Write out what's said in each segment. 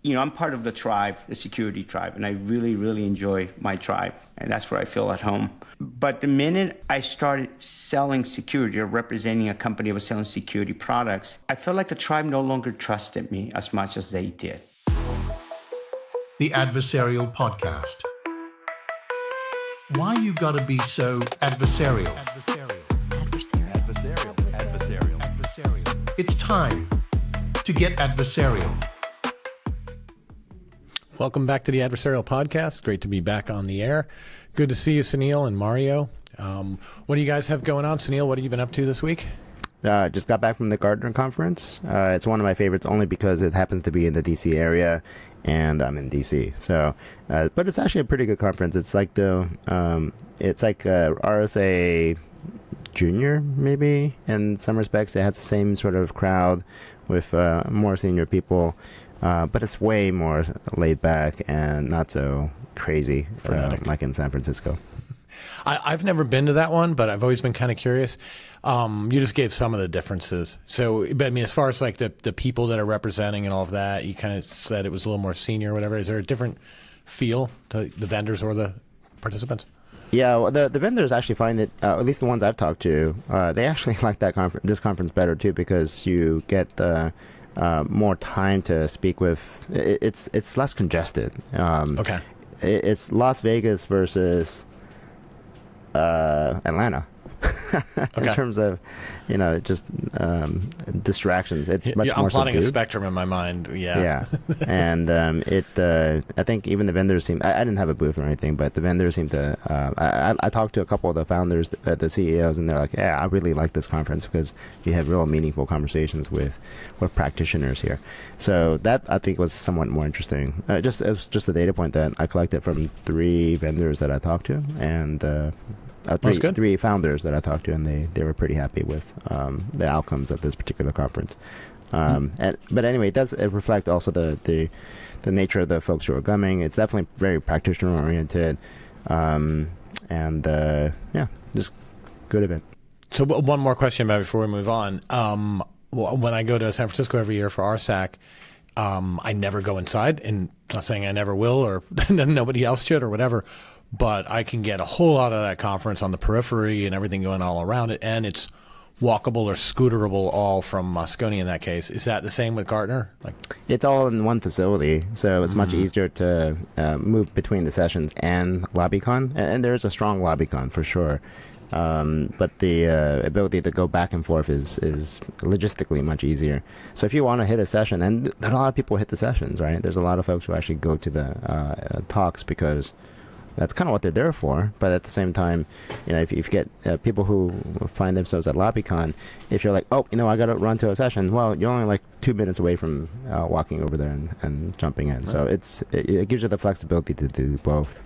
I'm part of the tribe, the security tribe, and I really, really enjoy my tribe, and that's where I feel at home. But the minute I started selling security or representing a company that was selling security products, I felt like the tribe no longer trusted me as much as they did. The Adversarial Podcast. Why you gotta be so adversarial? Adversarial. It's time to get adversarial. Welcome back to the Adversarial Podcast. Great to be back on the air. Good to see you, Sunil and Mario. What do you guys have going on? Sunil, what have you been up to this week? Just got back from the Gartner conference. It's one of my favorites only because it happens to be in the DC area, and I'm in DC. So, but it's actually a pretty good conference. It's like RSA Junior, maybe, in some respects. It has the same sort of crowd with more senior people. But it's way more laid back and not so crazy, like in San Francisco. I've never been to that one, but I've always been kind of curious. You just gave some of the differences. So, but I mean, as far as like the people that are representing and all of that, you kind of said it was a little more senior or whatever. Is there a different feel to the vendors or the participants? Yeah, well, the vendors actually find it, at least the ones I've talked to, they actually like this conference better too, because you get more time to speak with. It's less congested. Okay. It's Las Vegas versus Atlanta. In terms of, just distractions. It's much more I'm plotting subdued. a spectrum in my mind. Yeah. And I think even the vendors seem. I didn't have a booth or anything, but the vendors seem to. I talked to a couple of the founders, the CEOs, and they're like, "Yeah, I really like this conference because you have real meaningful conversations with practitioners here." So that I think was somewhat more interesting. It was just a data point that I collected from 3 vendors that I talked to, and. Three founders that I talked to, and they were pretty happy with the outcomes of this particular conference. But anyway, it does reflect also the nature of the folks who are coming. It's definitely very practitioner oriented, just good event. So one more question before we move on. When I go to San Francisco every year for RSAC, I never go inside, and I'm not saying I never will, or nobody else should, or whatever. But I can get a whole lot of that conference on the periphery and everything going all around it, and it's walkable or scooterable all from Moscone in that case. Is that the same with Gartner? It's all in one facility, so it's much easier to move between the sessions and LobbyCon, and there's a strong LobbyCon for sure. But the ability to go back and forth is logistically much easier. So if you want to hit a session, and a lot of people hit the sessions, right? There's a lot of folks who actually go to the talks because that's kind of what they're there for. But at the same time, if you get people who find themselves at LobbyCon, if you're like, I got to run to a session, well, you're only like 2 minutes away from walking over there and jumping in. Right. So it gives you the flexibility to do both.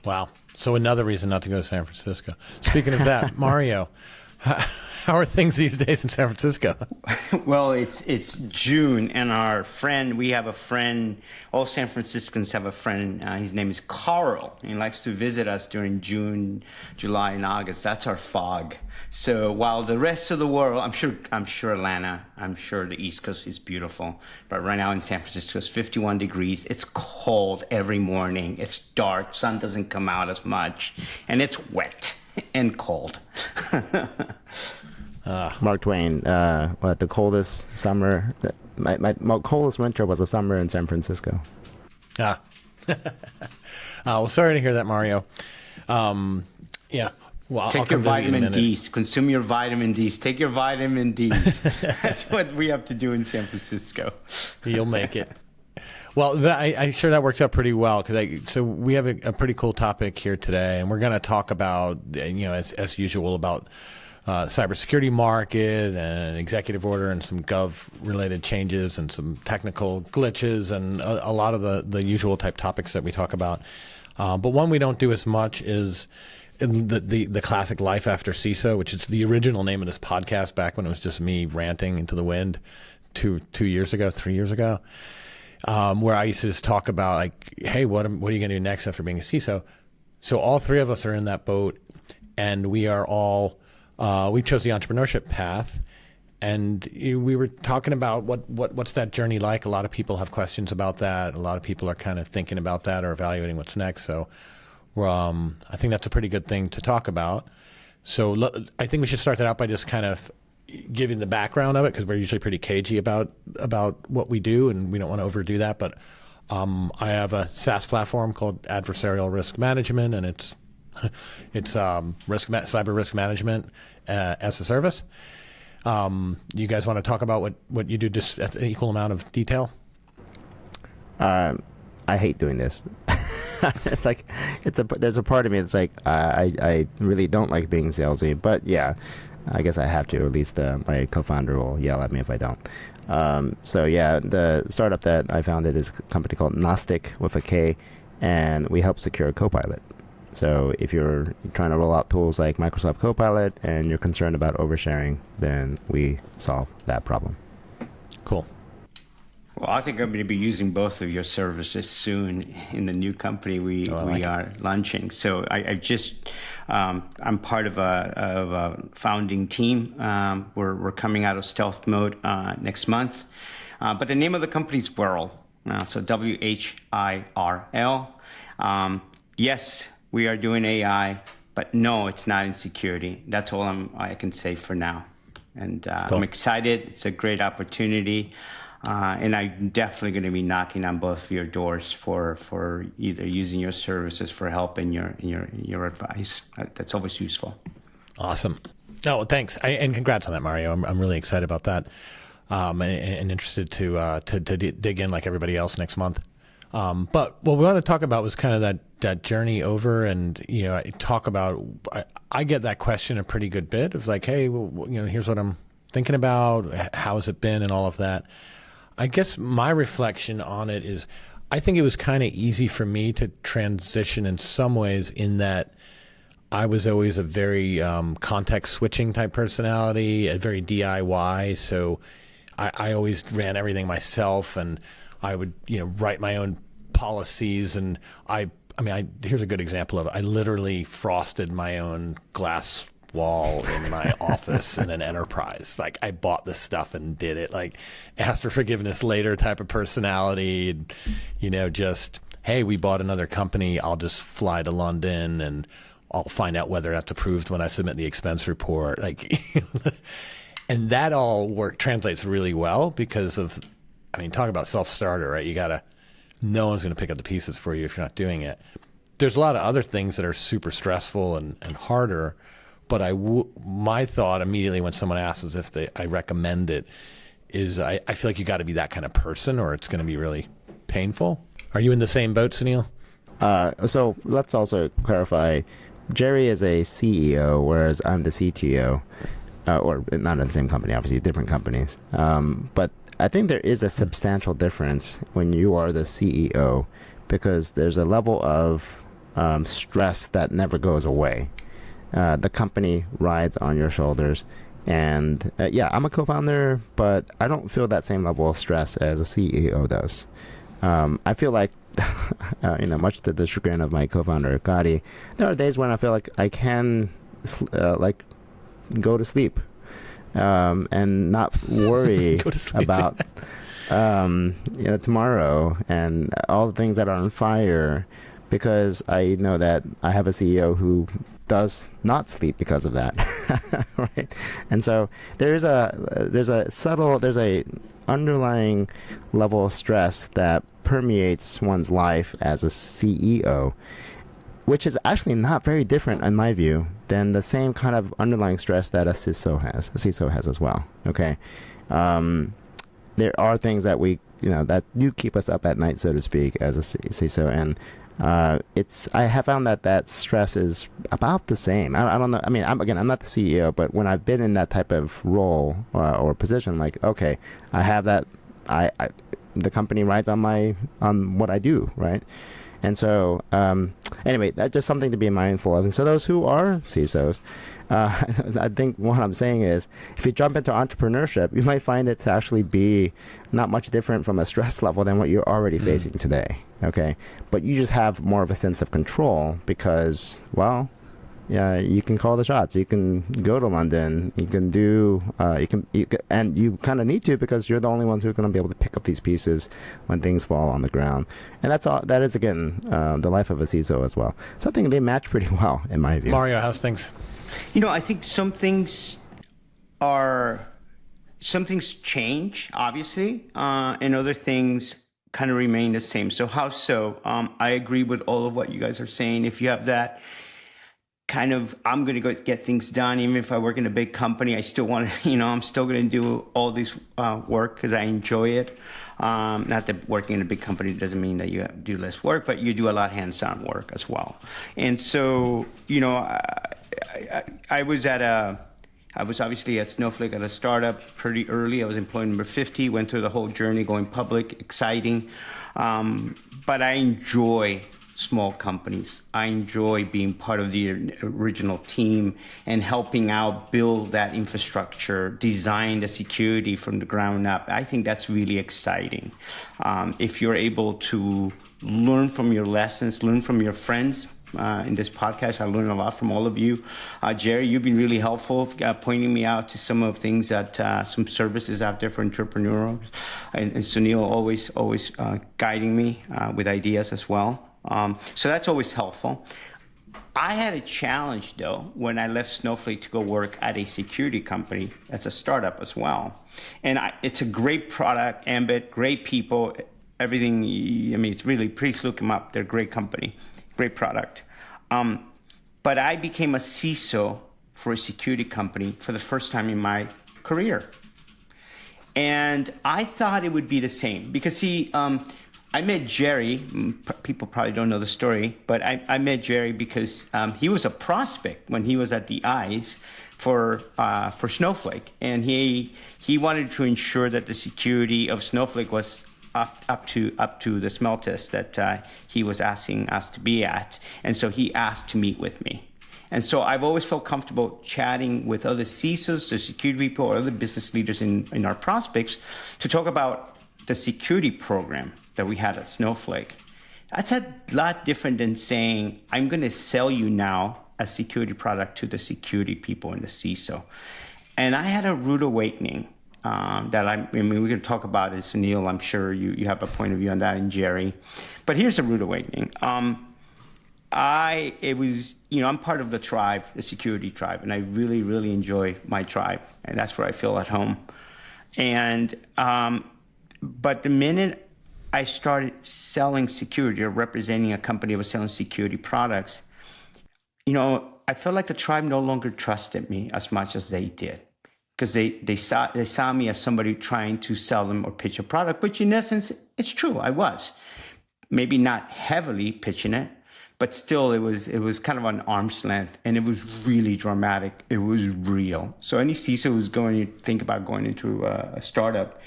Wow. So another reason not to go to San Francisco. Speaking of that, Mario, how are things these days in San Francisco? Well, it's June, and we have a friend, all San Franciscans have a friend, his name is Carl. He likes to visit us during June, July, and August. That's our fog. So while the rest of the world, I'm sure Atlanta, I'm sure the East Coast is beautiful, but right now in San Francisco it's 51 degrees. It's cold every morning. It's dark. Sun doesn't come out as much, and it's wet and cold. Mark Twain, the coldest summer, my coldest winter was a summer in San Francisco. Well, sorry to hear that, Mario. Yeah. Well, take your vitamin D's. Consume your vitamin D's. Take your vitamin D's. That's what we have to do in San Francisco. You'll make it. Well, I'm sure that works out pretty well so we have a pretty cool topic here today, and we're going to talk about, as usual, about cybersecurity market and executive order and some gov-related changes and some technical glitches and a lot of the usual type topics that we talk about. But one we don't do as much is the classic Life After CISO, which is the original name of this podcast back when it was just me ranting into the wind 3 years ago, where I used to just talk about like, hey, what are you going to do next after being a CISO? So all 3 of us are in that boat, and we are all we chose the entrepreneurship path, And we were talking about what's that journey like. A lot of people have questions about that. A lot of people are kind of thinking about that or evaluating what's next. So I think that's a pretty good thing to talk about. So I think we should start that out by just kind of giving the background of it, because we're usually pretty cagey about what we do, and we don't want to overdo that. But I have a SaaS platform called Adversarial Risk Management, and it's cyber risk management as a service. You guys want to talk about what you do just at an equal amount of detail? I hate doing this. It's like there's a part of me that's like I really don't like being salesy, but yeah, I guess I have to. At least my co-founder will yell at me if I don't. So yeah, the startup that I founded is a company called Gnostic with a K, and we help secure Copilot. So if you're trying to roll out tools like Microsoft Copilot and you're concerned about oversharing, then we solve that problem. Cool. Well, I think I'm going to be using both of your services soon in the new company we are launching. So I'm part of a founding team. We're coming out of stealth mode next month. But the name of the company is Whirl. So WHIRL. Yes, we are doing AI, but no, it's not in security. That's all I can say for now. And Cool. I'm excited. It's a great opportunity. And I'm definitely going to be knocking on both of your doors for either using your services for help and your advice. That's always useful. Awesome. Oh, thanks. And congrats on that, Mario. I'm really excited about that. And interested to dig in like everybody else next month. But what we want to talk about was kind of that journey over, and I get that question a pretty good bit of like, hey, well, here's what I'm thinking about. How has it been, and all of that. I guess my reflection on it is, I think it was kind of easy for me to transition in some ways, in that I was always a very context switching type personality, a very DIY. So I always ran everything myself, and I would, write my own policies. And here's a good example of it. I literally frosted my own glass wall in my office in an enterprise. Like, I bought this stuff and did it, like, asked for forgiveness later type of personality. And, just, hey, we bought another company. I'll just fly to London and I'll find out whether that's approved when I submit the expense report. Like, and that all translates really well because of, talk about self-starter, right? No one's going to pick up the pieces for you if you're not doing it. There's a lot of other things that are super stressful and harder, but my thought immediately when someone asks is if I recommend it is I feel like you got to be that kind of person or it's going to be really painful. Are you in the same boat, Sunil? So let's also clarify. Jerry is a CEO, whereas I'm the CTO, or not in the same company, obviously, different companies. But I think there is a substantial difference when you are the CEO, because there's a level of stress that never goes away. The company rides on your shoulders. And I'm a co-founder, but I don't feel that same level of stress as a CEO does. I feel like, much to the chagrin of my co-founder, Gotti, there are days when I feel like I can go to sleep and not worry about tomorrow and all the things that are on fire, because I know that I have a CEO who does not sleep because of that. Right? And so there's a underlying level of stress that permeates one's life as a CEO, which is actually not very different, in my view, than the same kind of underlying stress that a CISO has. A CISO has as well. Okay, there are things that that do keep us up at night, so to speak, as a CISO, and I have found that stress is about the same. I don't know. I'm not the CEO, but when I've been in that type of role or position, like, okay, I have that. The company rides on what I do, right? And so, anyway, that's just something to be mindful of. And so those who are CISOs, I think what I'm saying is, if you jump into entrepreneurship, you might find it to actually be not much different from a stress level than what you're already facing today, okay? But you just have more of a sense of control because, well, you can call the shots. You can go to London. You can do, and you kind of need to, because you're the only ones who are going to be able to pick up these pieces when things fall on the ground. And that's all. That is, again, the life of a CISO as well. So I think they match pretty well, in my view. Mario, how's things? I think some things change, obviously, and other things kind of remain the same. So how so? I agree with all of what you guys are saying. If you have that kind of, I'm going to go get things done, even if I work in a big company, I still want to, I'm still going to do all this work because I enjoy it. Not that working in a big company doesn't mean that you have to do less work, but you do a lot of hands-on work as well. And so, I was obviously at Snowflake at a startup pretty early. I was employee number 50, went through the whole journey, going public, exciting. But I enjoy small companies. I enjoy being part of the original team and helping out build that infrastructure, design the security from the ground up. I think that's really exciting. If you're able to learn from your lessons, learn from your friends. In this podcast, I learned a lot from all of you. Jerry, you've been really helpful, pointing me out to some of things that some services out there for entrepreneurs, and Sunil always guiding me with ideas as well. So that's always helpful. I had a challenge though when I left Snowflake to go work at a security company. That's a startup as well, and it's a great product, Ambit, great people, everything. It's really, please look them up. They're a great company. Great product. But I became a CISO for a security company for the first time in my career. And I thought it would be the same because, I met Jerry. People probably don't know the story, but I met Jerry because he was a prospect when he was at the eyes for Snowflake. And he wanted to ensure that the security of Snowflake was up to the smell test that he was asking us to be at. And so he asked to meet with me. And so I've always felt comfortable chatting with other CISOs, the security people, or other business leaders in our prospects to talk about the security program that we had at Snowflake. That's a lot different than saying, I'm going to sell you now a security product to the security people in the CISO. And I had a rude awakening. That we're going to talk about it, Sunil. I'm sure you have a point of view on that, and Jerry. But here's a rude awakening. I'm part of the tribe, the security tribe, and I really, really enjoy my tribe, and that's where I feel at home. And but the minute I started selling security or representing a company that was selling security products, I felt like the tribe no longer trusted me as much as they did. Because they saw me as somebody trying to sell them or pitch a product, which in essence, it's true, I was. Maybe not heavily pitching it, but still it was kind of an arm's length, and it was really dramatic. It was real. So any CISO who's going to think about going into a startup,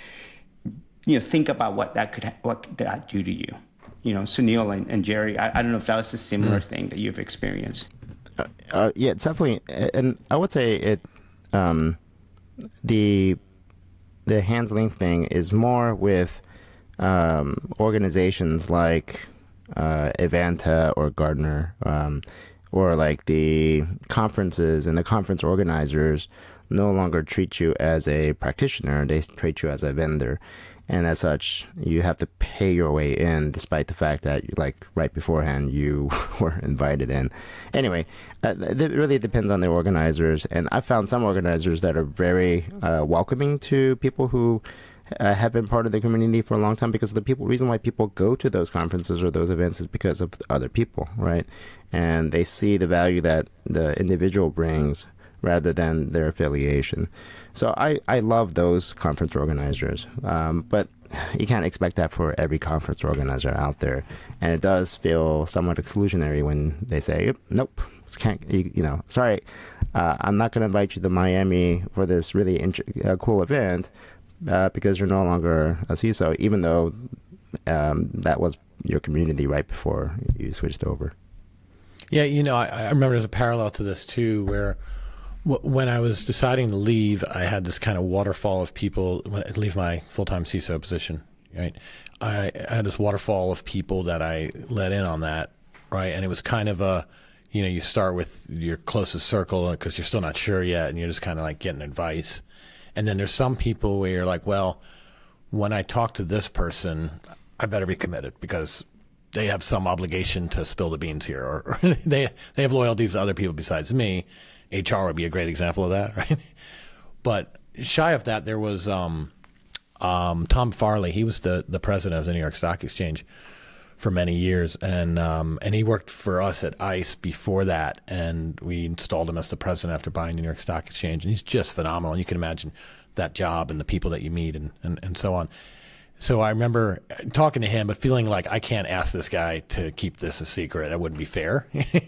think about what that do to you. Sunil and Jerry, I don't know if that was a similar thing that you've experienced. Yeah, it's definitely, and I would say it. The handling thing is more with organizations like Vanta or Gartner, or like the conferences, and the conference organizers no longer treat you as a practitioner, they treat you as a vendor. And as such, you have to pay your way in, despite the fact that, right beforehand, you were invited in. Anyway, it really depends on the organizers. And I found some organizers that are very welcoming to people who have been part of the community for a long time, because the reason why people go to those conferences or those events is because of other people, right? And they see the value that the individual brings rather than their affiliation. So I love those conference organizers, but you can't expect that for every conference organizer out there. And it does feel somewhat exclusionary when they say, nope, can't, sorry, I'm not going to invite you to Miami for this really cool event because you're no longer a CISO, even though that was your community right before you switched over. Yeah, I remember there's a parallel to this too, where when I was deciding to leave, I had this kind of waterfall of people. When I leave my full-time CISO position, right? I had this waterfall of people that I let in on that, right? And it was kind of a you start with your closest circle because you're still not sure yet, and you're just kind of like getting advice. And then there's some people where you're like, well, when I talk to this person, I better be committed because they have some obligation to spill the beans here, or they have loyalties to other people besides me. HR would be a great example of that, right? But shy of that, there was Tom Farley. He was the president of the New York Stock Exchange for many years, and he worked for us at ICE before that, and we installed him as the president after buying the New York Stock Exchange, and he's just phenomenal. And you can imagine that job and the people that you meet and so on. So I remember talking to him, but feeling like I can't ask this guy to keep this a secret. That wouldn't be fair. He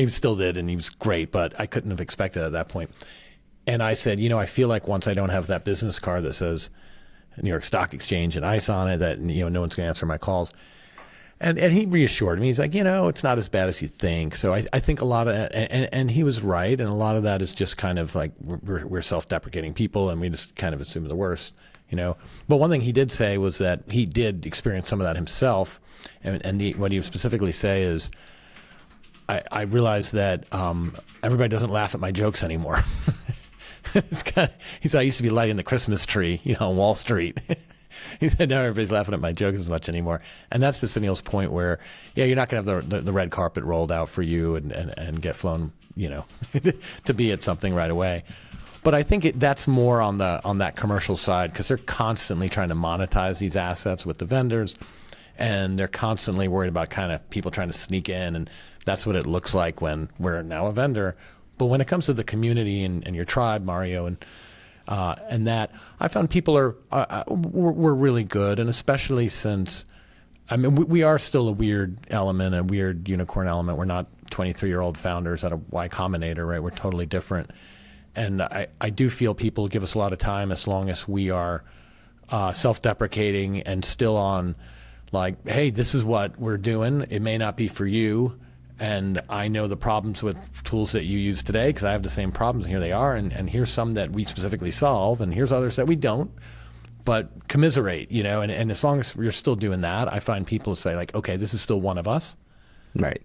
still did, and he was great, but I couldn't have expected it at that point. And I said, I feel like once I don't have that business card that says New York Stock Exchange and ICE on it, that no one's going to answer my calls. And he reassured me. He's like, it's not as bad as you think. So I think a lot of and he was right. And a lot of that is just kind of like we're self-deprecating people, and we just kind of assume the worst. But one thing he did say was that he did experience some of that himself. And what he would specifically say is, I realized that everybody doesn't laugh at my jokes anymore. He said, I used to be lighting the Christmas tree, on Wall Street. He said, now everybody's laughing at my jokes as much anymore. And that's to Sunil's point where, you're not going to have the red carpet rolled out for you and get flown, to be at something right away. But I think that's more on that commercial side, because they're constantly trying to monetize these assets with the vendors, and they're constantly worried about kind of people trying to sneak in, and that's what it looks like when we're now a vendor. But when it comes to the community and your tribe, Mario, and that, I found people were really good, and especially since, we are still a weird element, a weird unicorn element. We're not 23-year-old founders at a Y Combinator, right? We're totally different. And I do feel people give us a lot of time as long as we are self-deprecating and still on like, hey, this is what we're doing. It may not be for you. And I know the problems with tools that you use today because I have the same problems. And here they are. And here's some that we specifically solve. And here's others that we don't. But commiserate, and as long as we're still doing that, I find people say like, okay, this is still one of us. Right.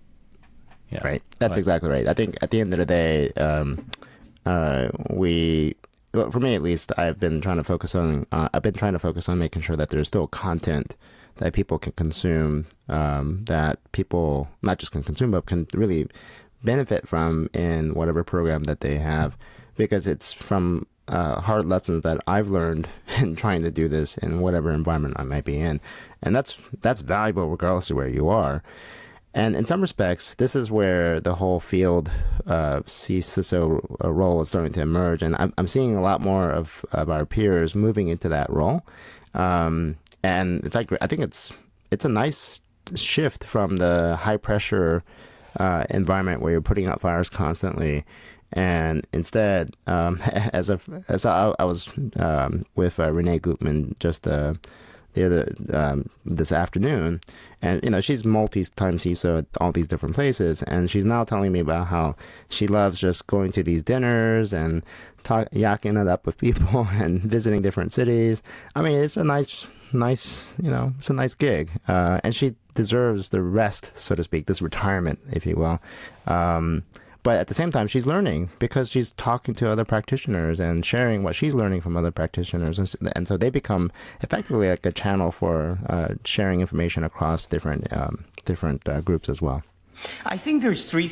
Yeah. Right. That's exactly right. I think at the end of the day, for me at least, I've been trying to focus on making sure that there's still content that people can consume, that people not just can consume, but can really benefit from in whatever program that they have, because it's from hard lessons that I've learned in trying to do this in whatever environment I might be in. And that's valuable regardless of where you are. And in some respects, this is where the whole field CISO role is starting to emerge. And I'm seeing a lot more of our peers moving into that role. And it's like, I think it's a nice shift from the high pressure environment where you're putting out fires constantly. And instead, as I was with Renee Gutman just this afternoon, and she's multi-time CISO at all these different places, and she's now telling me about how she loves just going to these dinners and yakking it up with people and visiting different cities. I mean, it's a nice, it's a nice gig, and she deserves the rest, so to speak, this retirement, if you will. But at the same time, she's learning because she's talking to other practitioners and sharing what she's learning from other practitioners. And so they become effectively like a channel for sharing information across different groups as well. I think there's three.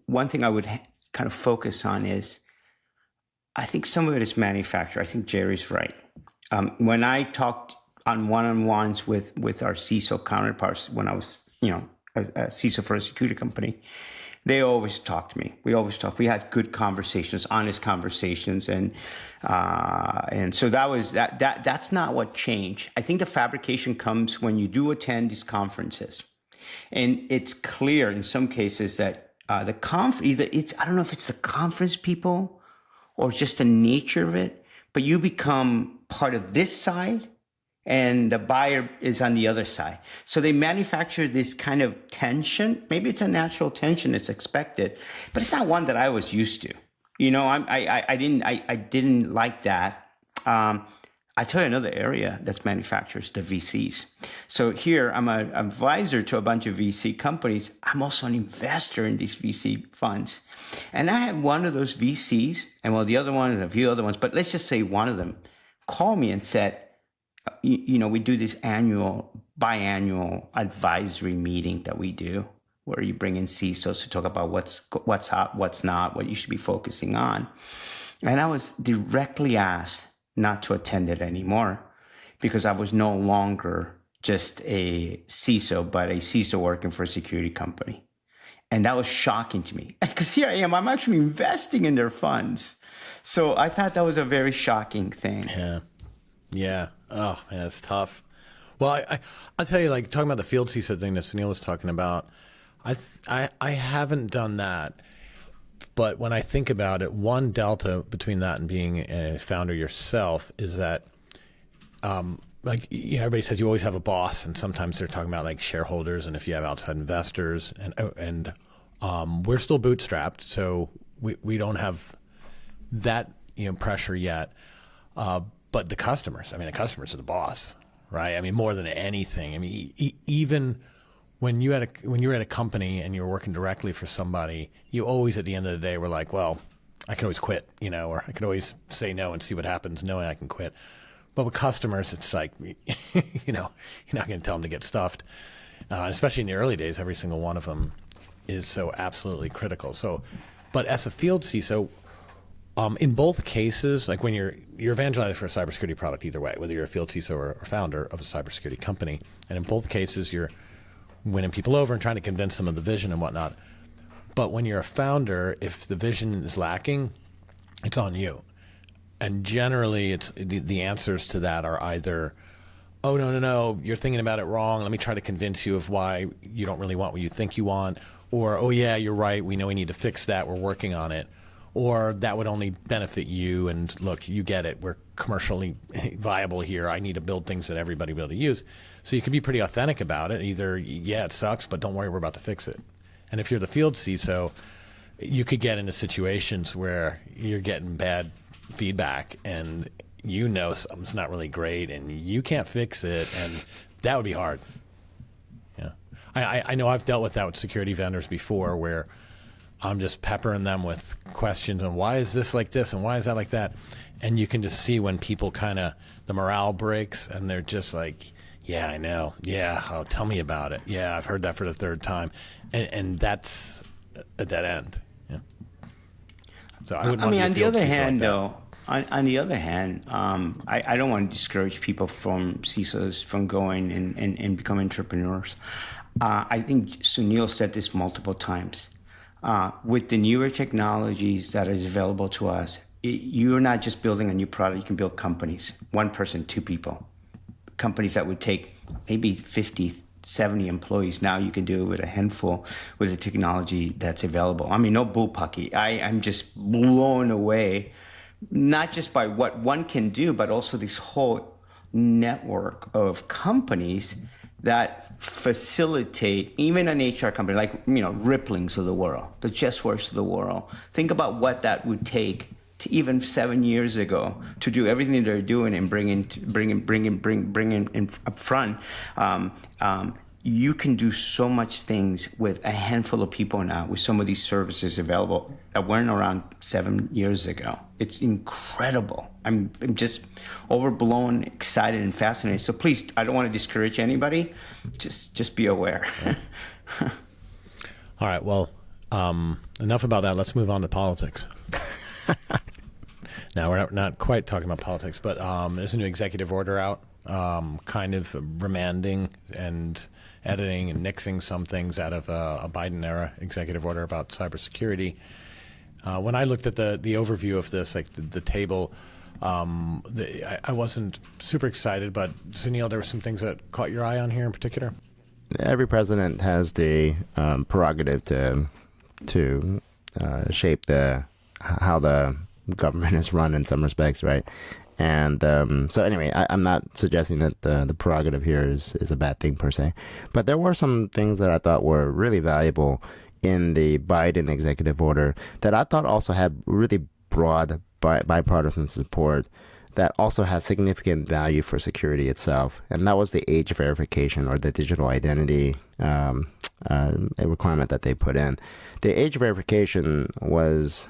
One thing I would kind of focus on is, I think some of it is manufactured. I think Jerry's right. When I talked on one-on-ones with our CISO counterparts, when I was, a CISO for a security company, they always talked to me. We always talked. We had good conversations, honest conversations, and so that was that. That's not what changed. I think the fabrication comes when you do attend these conferences, and it's clear in some cases that I don't know if it's the conference people or just the nature of it, but you become part of this side, and the buyer is on the other side. So they manufacture this kind of tension. Maybe it's a natural tension, it's expected, but it's not one that I was used to. I didn't like that. I tell you another area that's manufacturers, the VCs. So here I'm an advisor to a bunch of VC companies. I'm also an investor in these VC funds. And I had one of those VCs, and well, the other one and a few other ones, but let's just say one of them called me and said, we do this biannual advisory meeting that we do, where you bring in CISOs to talk about what's hot, what's not, what you should be focusing on. And I was directly asked not to attend it anymore because I was no longer just a CISO, but a CISO working for a security company. And that was shocking to me because here I am, I'm actually investing in their funds. So I thought that was a very shocking thing. Yeah. Oh, man, that's tough. Well, I'll tell you, like, talking about the field CISO thing that Sunil was talking about, I haven't done that. But when I think about it, one delta between that and being a founder yourself is that, everybody says you always have a boss, and sometimes they're talking about like shareholders, and if you have outside investors, and we're still bootstrapped, so we don't have that pressure yet. But the customers are the boss, right? I mean, more than anything. I mean, even when you were at a company and you were working directly for somebody, you always at the end of the day were like, well, I can always quit, or I can always say no and see what happens, knowing I can quit. But with customers, it's like, you're not going to tell them to get stuffed. Especially in the early days, every single one of them is so absolutely critical. So, but as a field CISO, in both cases, like when you're evangelizing for a cybersecurity product, either way, whether you're a field CISO or founder of a cybersecurity company, and in both cases, you're winning people over and trying to convince them of the vision and whatnot. But when you're a founder, if the vision is lacking, it's on you. And generally, it's the answers to that are either, oh, no, you're thinking about it wrong. Let me try to convince you of why you don't really want what you think you want. Or, oh, yeah, you're right. We know we need to fix that. We're working on it. Or that would only benefit you. And look, you get it. We're commercially viable here. I need to build things that everybody will be able to use. So you can be pretty authentic about it. Either, yeah, it sucks, but don't worry, we're about to fix it. And if you're the field CISO, you could get into situations where you're getting bad feedback and something's not really great and you can't fix it, and that would be hard. Yeah, I know I've dealt with that with security vendors before, where I'm just peppering them with questions on why is this like this and why is that like that, and you can just see when people the morale breaks and they're just like, yeah, I know, yeah, oh, tell me about it, yeah, I've heard that for the third time, and that's a dead end. Yeah. So I wouldn't want to be a field CISO like that. On the other hand, I don't want to discourage people from CISOs from going and becoming entrepreneurs. I think Sunil said this multiple times. With the newer technologies that is available to us, you're not just building a new product, you can build companies, one person, two people. Companies that would take maybe 50, 70 employees. Now you can do it with a handful with the technology that's available. I mean, no bullpucky. I'm just blown away, not just by what one can do, but also this whole network of companies that facilitate even an HR company like, Ripplings of the world, the JustWorks of the world. Think about what that would take to even 7 years ago to do everything they're doing and bring in up front. You can do so much things with a handful of people now with some of these services available that weren't around 7 years ago. It's incredible. I'm just overblown, excited, and fascinated. So please, I don't want to discourage anybody. Just be aware. All right. Well, enough about that. Let's move on to politics. Now, we're not quite talking about politics, but there's a new executive order out, kind of remanding and editing and nixing some things out of a Biden-era executive order about cybersecurity. When I looked at the overview of this, like the table, I wasn't super excited, but Sunil, there were some things that caught your eye on here in particular? Every president has the prerogative to shape how the government is run in some respects, right? And so anyway, I'm not suggesting that the prerogative here is a bad thing per se, but there were some things that I thought were really valuable in the Biden executive order that I thought also had really broad bipartisan support. that also has significant value for security itself, and that was the age verification or the digital identity a requirement that they put in. The age verification was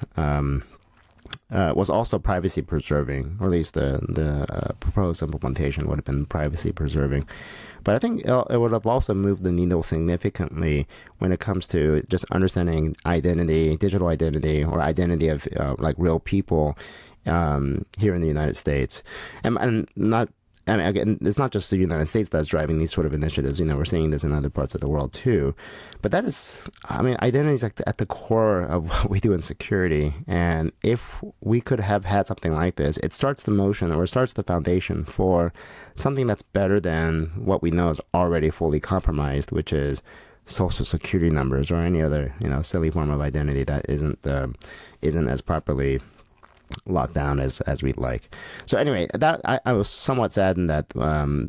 also privacy preserving, or at least the proposed implementation would have been privacy preserving. But I think it would have also moved the needle significantly when it comes to just understanding identity, digital identity, or identity of like real people here in the United States, and not. I mean, again, it's not just the United States that's driving these sort of initiatives. We're seeing this in other parts of the world too. But that is, I mean, identity is at the core of what we do in security. And if we could have had something like this, it starts the motion, or it starts the foundation for something that's better than what we know is already fully compromised, which is social security numbers or any other, silly form of identity that isn't as properly locked down as we'd like. So anyway, that I was somewhat saddened that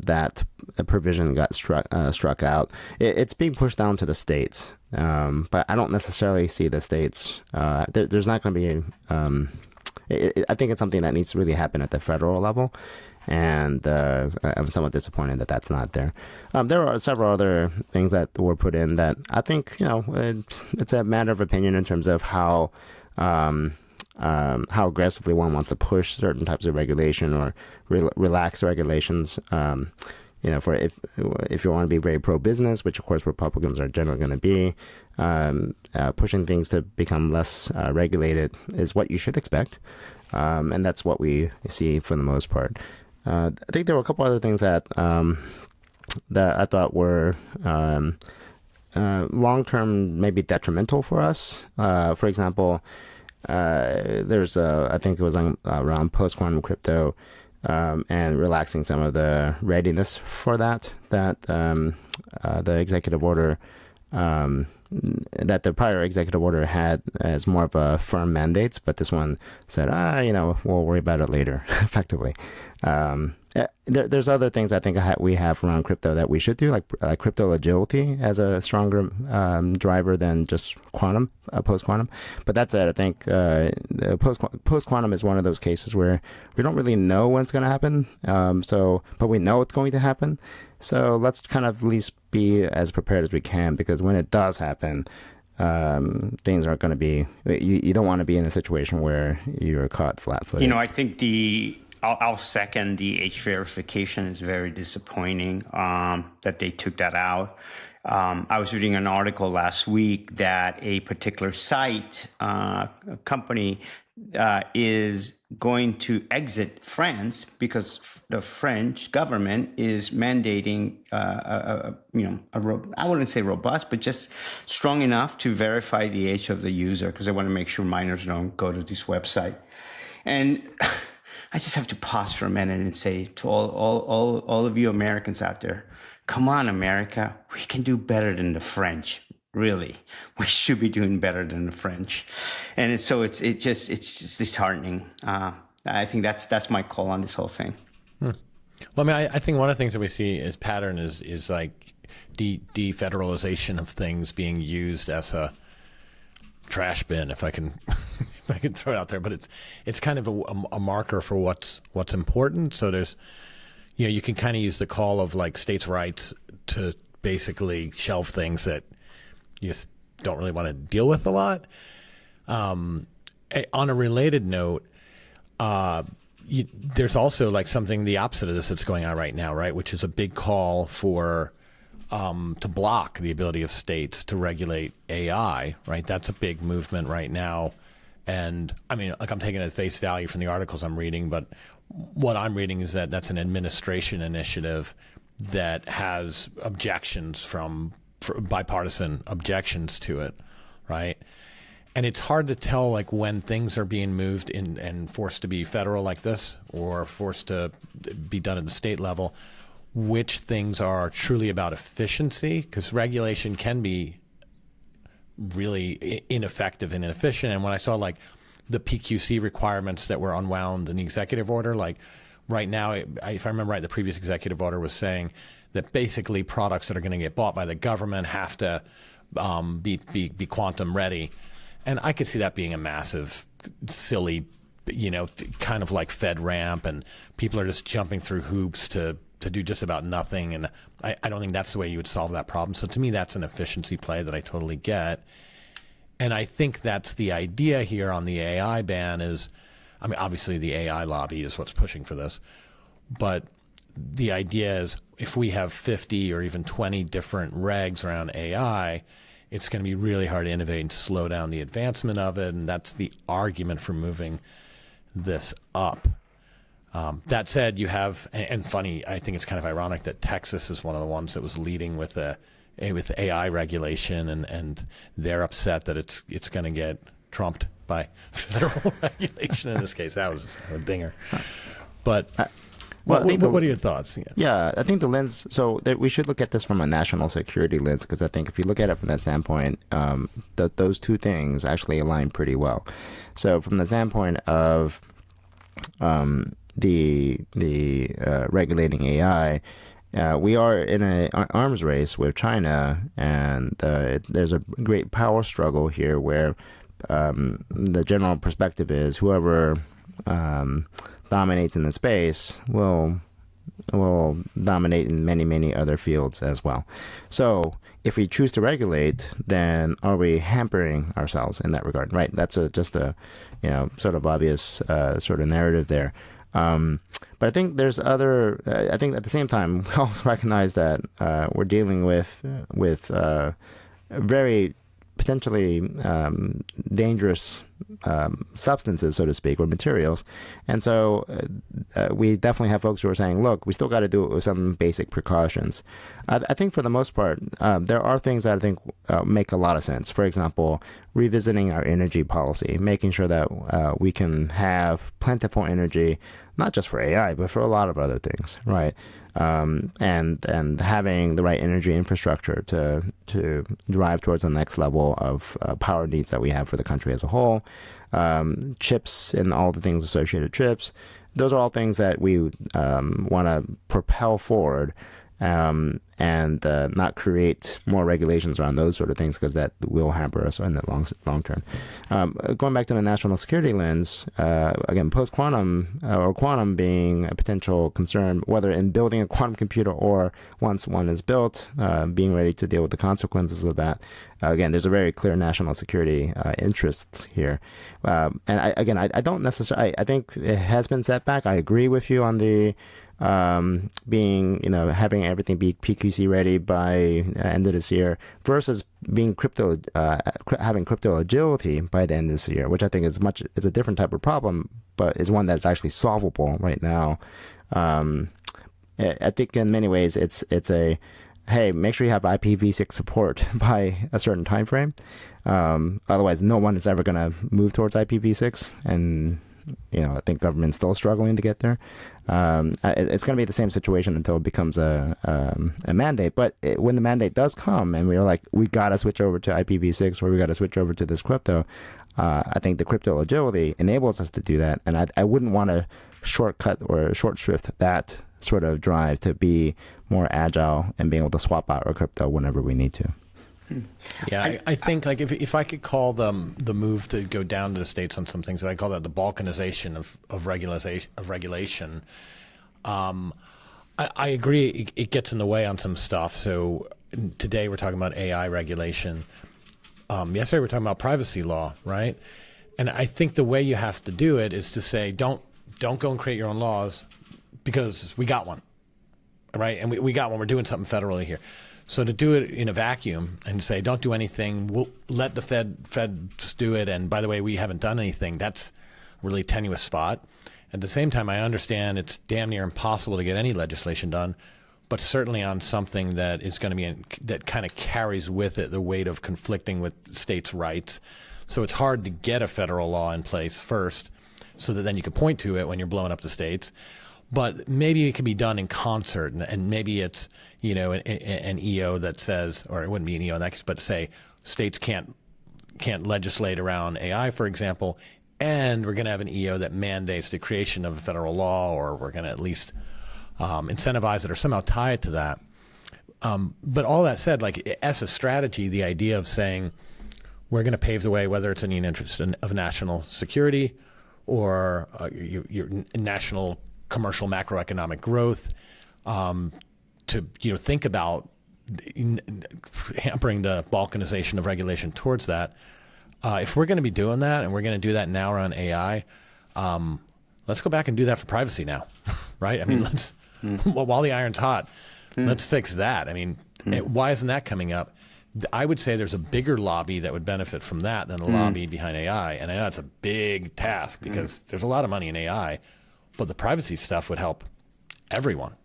that provision got struck out. It's being pushed down to the states, but I don't necessarily see the states. There's not going to be. I think it's something that needs to really happen at the federal level, and I'm somewhat disappointed that that's not there. There are several other things that were put in that I think it's a matter of opinion in terms of how aggressively one wants to push certain types of regulation or relax regulations. For if you want to be very pro-business, which of course Republicans are generally going to be, pushing things to become less regulated is what you should expect, and that's what we see for the most part. I think there were a couple other things that I thought were long-term maybe detrimental for us. For example, there's I think it was around post-quantum crypto and relaxing some of the readiness for that the executive order that the prior executive order had as more of a firm mandates, but this one said we'll worry about it later effectively. There's other things I think we have around crypto that we should do, like crypto agility as a stronger driver than just quantum, post-quantum. But that said, I think post-quantum is one of those cases where we don't really know when it's going to happen. But we know it's going to happen. So let's kind of at least be as prepared as we can, because when it does happen, things aren't going to be. You don't want to be in a situation where you're caught flat-footed. I think I'll second the age verification is very disappointing that they took that out. I was reading an article last week that a particular site company is going to exit France because the French government is mandating I wouldn't say robust, but just strong enough to verify the age of the user, because they want to make sure minors don't go to this website. And I just have to pause for a minute and say to all of you Americans out there, come on, America, we can do better than the French. Really, we should be doing better than the French, and it's just disheartening. I think that's my call on this whole thing. Well, I mean, I think one of the things that we see as pattern is like defederalization of things being used as a trash bin, if I can throw it out there. But it's kind of a marker for what's important. So there's, you can kind of use the call of like states' rights to basically shelve things that you just don't really want to deal with a lot. On a related note, there's also like something the opposite of this that's going on right now, right? Which is a big call for to block the ability of states to regulate AI, right? That's a big movement right now. And I mean, like, I'm taking it at face value from the articles I'm reading, but what I'm reading is that that's an administration initiative that has objections from bipartisan objections to it, right? And it's hard to tell, like, when things are being moved in and forced to be federal like this, or forced to be done at the state level, which things are truly about efficiency, because regulation can be really ineffective and inefficient. And when I saw like the PQC requirements that were unwound in the executive order, like right now, if I remember right, the previous executive order was saying that basically products that are going to get bought by the government have to be quantum ready. And I could see that being a massive, silly kind of like FedRAMP, and people are just jumping through hoops to do just about nothing. And I don't think that's the way you would solve that problem. So to me, that's an efficiency play that I totally get. And I think that's the idea here on the AI ban is, I mean, obviously the AI lobby is what's pushing for this, but the idea is if we have 50 or even 20 different regs around AI, it's going to be really hard to innovate and slow down the advancement of it. And that's the argument for moving this up. That said, you have, and funny, I think it's kind of ironic that Texas is one of the ones that was leading with AI regulation, and they're upset that it's going to get trumped by federal regulation in this case. That was a dinger. But what are your thoughts? Yeah, I think the lens, so we should look at this from a national security lens, because I think if you look at it from that standpoint, those two things actually align pretty well. So from the standpoint of the regulating AI, we are in an arms race with China, and there's a great power struggle here where the general perspective is whoever dominates in the space will dominate in many, many other fields as well. So if we choose to regulate, then are we hampering ourselves in that regard, right? That's just a sort of obvious sort of narrative there. But I think there's other. I think at the same time, we also recognize that we're dealing with very potentially dangerous substances, so to speak, or materials. And so we definitely have folks who are saying, look, we still got to do it with some basic precautions. I think for the most part, there are things that I think make a lot of sense. For example, revisiting our energy policy, making sure that we can have plentiful energy, not just for AI, but for a lot of other things, right? And having the right energy infrastructure to drive towards the next level of power needs that we have for the country as a whole. Chips and all the things associated with chips, those are all things that we want to propel forward, and not create more regulations around those sort of things, because that will hamper us in the long term. Going back to the national security lens, again, post-quantum or quantum being a potential concern, whether in building a quantum computer or once one is built, being ready to deal with the consequences of that. Again, there's a very clear national security interests here. And I don't necessarily, I think it has been set back. I agree with you on the being, having everything be PQC ready by end of this year versus being having crypto agility by the end of this year, which I think is a different type of problem, but is one that's actually solvable right now. I think in many ways it's a, hey, make sure you have IPv6 support by a certain time frame. Otherwise, no one is ever going to move towards IPv6, and I think government's still struggling to get there. It's going to be the same situation until it becomes a mandate. But when the mandate does come, and we're like, we got to switch over to IPv6, or we got to switch over to this crypto, I think the crypto agility enables us to do that. And I wouldn't want to shortcut or short shrift that sort of drive to be more agile and being able to swap out our crypto whenever we need to. Yeah, I think like if I could call the move to go down to the states on some things, I call that the balkanization of regulation. I agree it gets in the way on some stuff. So today we're talking about AI regulation. Yesterday we're talking about privacy law, right? And I think the way you have to do it is to say don't go and create your own laws, because we got one, right? And we got one. We're doing something federally here. So to do it in a vacuum and say, don't do anything, we'll let the feds do it. And by the way, we haven't done anything. That's a really tenuous spot. At the same time, I understand it's damn near impossible to get any legislation done, but certainly on something that is going to be that kind of carries with it the weight of conflicting with states' rights. So it's hard to get a federal law in place first, so that then you can point to it when you're blowing up the states. But maybe it can be done in concert, and maybe it's an EO that says, or it wouldn't be an EO in that case, but say states can't legislate around AI, for example, and we're going to have an EO that mandates the creation of a federal law, or we're going to at least incentivize it or somehow tie it to that. But all that said, like as a strategy, the idea of saying we're going to pave the way, whether it's in the interest of national security or your national commercial macroeconomic growth, to think about hampering the balkanization of regulation towards that. If we're going to be doing that, and we're going to do that now around AI, let's go back and do that for privacy now, right? I mean, let's while the iron's hot, let's fix that. I mean, why isn't that coming up? I would say there's a bigger lobby that would benefit from that than the lobby behind AI. And I know it's a big task because there's a lot of money in AI, but the privacy stuff would help everyone.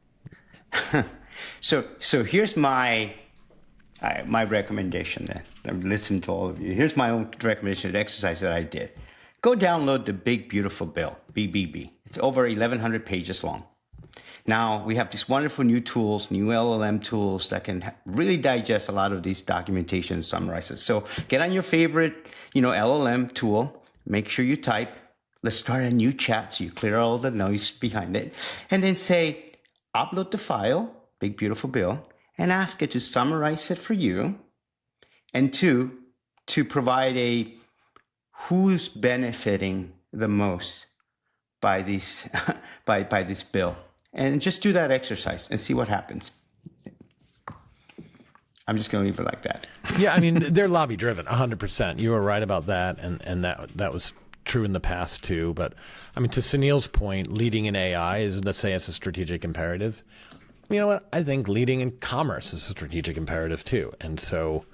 So here's my recommendation then. I'm listening to all of you. Here's my own recommendation, the exercise that I did. Go download the Big Beautiful Bill, BBB. It's over 1,100 pages long. Now, we have these wonderful new tools, new LLM tools that can really digest a lot of these documentation and summarizes. So get on your favorite, LLM tool. Make sure you type. Let's start a new chat so you clear all the noise behind it. And then say, upload the file, Big Beautiful Bill, and ask it to summarize it for you. And two, to provide a who's benefiting the most by these by this bill. And just do that exercise and see what happens. I'm just going to leave it like that. Yeah, I mean, they're lobby driven, 100%. You were right about that, and that was true in the past too. But I mean, to Sunil's point, leading in AI is, let's say, it's a strategic imperative. You know what? I think leading in commerce is a strategic imperative too. And so,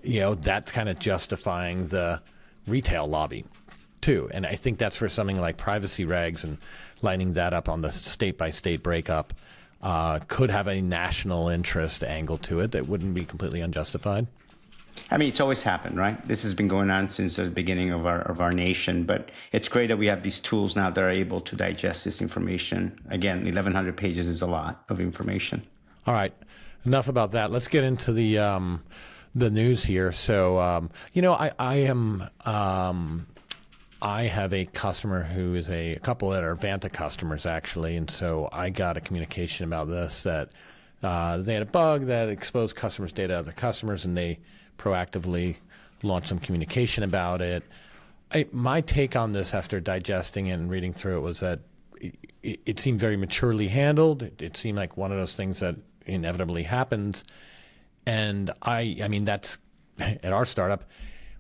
that's kind of justifying the retail lobby too. And I think that's where something like privacy regs and lining that up on the state-by-state breakup could have a national interest angle to it that wouldn't be completely unjustified. I mean, it's always happened, right? This has been going on since the beginning of our nation, but it's great that we have these tools now that are able to digest this information. Again, 1,100 pages is a lot of information. All right, enough about that. Let's get into the news here. So, I have a customer who is a couple that are Vanta customers, actually. And so I got a communication about this, that they had a bug that exposed customers' data to other customers, and they proactively launched some communication about it. My take on this after digesting it and reading through it was that it seemed very maturely handled. It seemed like one of those things that inevitably happens. And I mean, that's at our startup,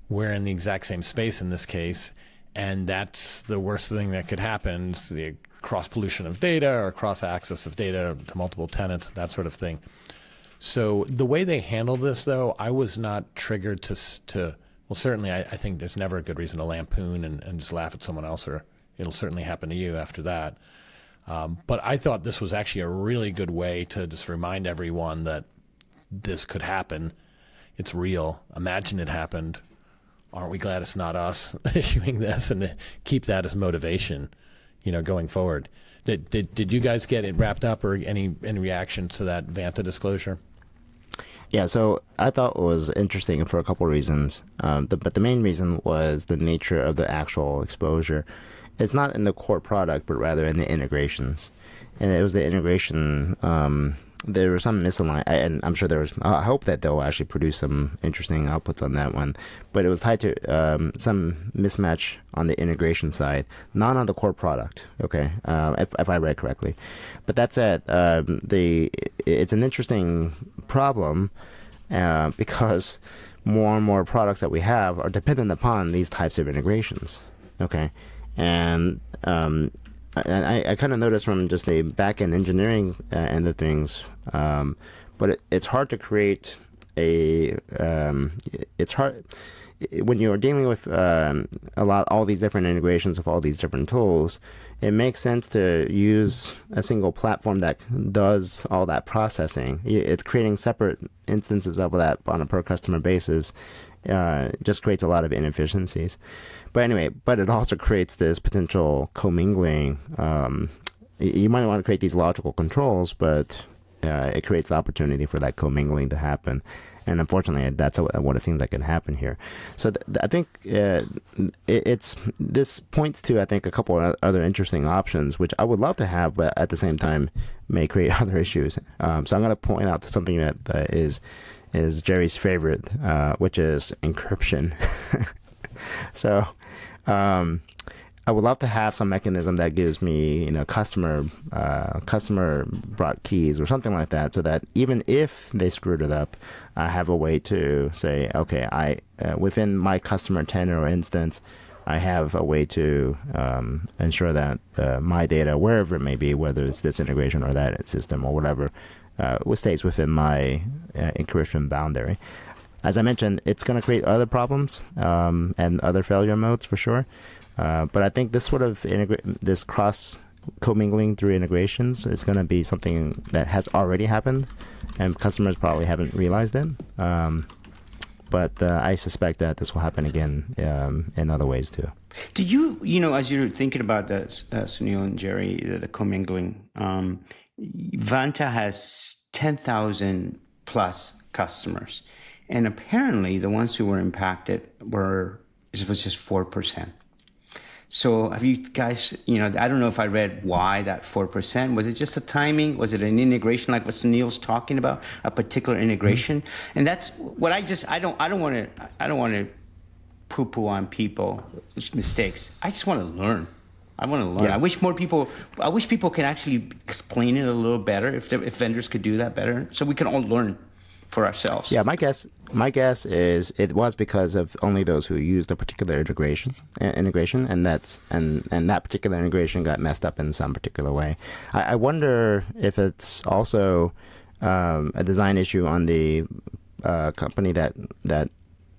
we're in the exact same space in this case. And that's the worst thing that could happen, is the cross pollution of data or cross access of data to multiple tenants, that sort of thing. So the way they handled this, though, I was not triggered to well, certainly I think there's never a good reason to lampoon and just laugh at someone else, or it'll certainly happen to you after that. But I thought this was actually a really good way to just remind everyone that this could happen. It's real. Imagine it happened. Aren't we glad it's not us issuing this, and keep that as motivation, going forward. Did you guys get it wrapped up, or any reaction to that Vanta disclosure? Yeah, so I thought it was interesting for a couple of reasons. But the main reason was the nature of the actual exposure. It's not in the core product, but rather in the integrations. And it was the integration. There was some misalignment, and I'm sure there was. I hope that they'll actually produce some interesting outputs on that one. But it was tied to some mismatch on the integration side, not on the core product. Okay, if I read correctly. But that said, it's an interesting problem because more and more products that we have are dependent upon these types of integrations. Okay, and I kind of noticed from just the back-end engineering end of things, but it's hard to create it's hard when you're dealing with all these different integrations of all these different tools. It makes sense to use a single platform that does all that processing. It's creating separate instances of that on a per customer basis. Just creates a lot of inefficiencies. But anyway, it also creates this potential commingling. You might want to create these logical controls, but it creates the opportunity for that commingling to happen. And unfortunately, that's what it seems like can happen here. So I think this points to, I think, a couple of other interesting options, which I would love to have, but at the same time may create other issues. So I'm going to point out to something that is Jerry's favorite, which is encryption. So I would love to have some mechanism that gives me, customer brought keys or something like that, so that even if they screwed it up, I have a way to say, okay, within my customer tenant or instance, I have a way to ensure that my data, wherever it may be, whether it's this integration or that system or whatever, stays within my encryption boundary. As I mentioned, it's going to create other problems and other failure modes for sure. But I think this sort of this cross commingling through integrations is going to be something that has already happened, and customers probably haven't realized it. But I suspect that this will happen again in other ways too. Do you, as you're thinking about this, Sunil and Jerry, the commingling, Vanta has 10,000 plus customers, and apparently the ones who were impacted was just 4%. So have you guys, I don't know if I read why that 4%. Was it just a timing? Was it an integration like what Sunil's talking about, a particular integration? Mm-hmm. And that's what I don't want to poo-poo on people's mistakes. I just want to learn. I want to learn. Yeah. I wish people can actually explain it a little better, if vendors could do that better, so we can all learn for ourselves. Yeah, my guess is it was because of only those who used a particular integration, and that particular integration got messed up in some particular way. I wonder if it's also a design issue on the company that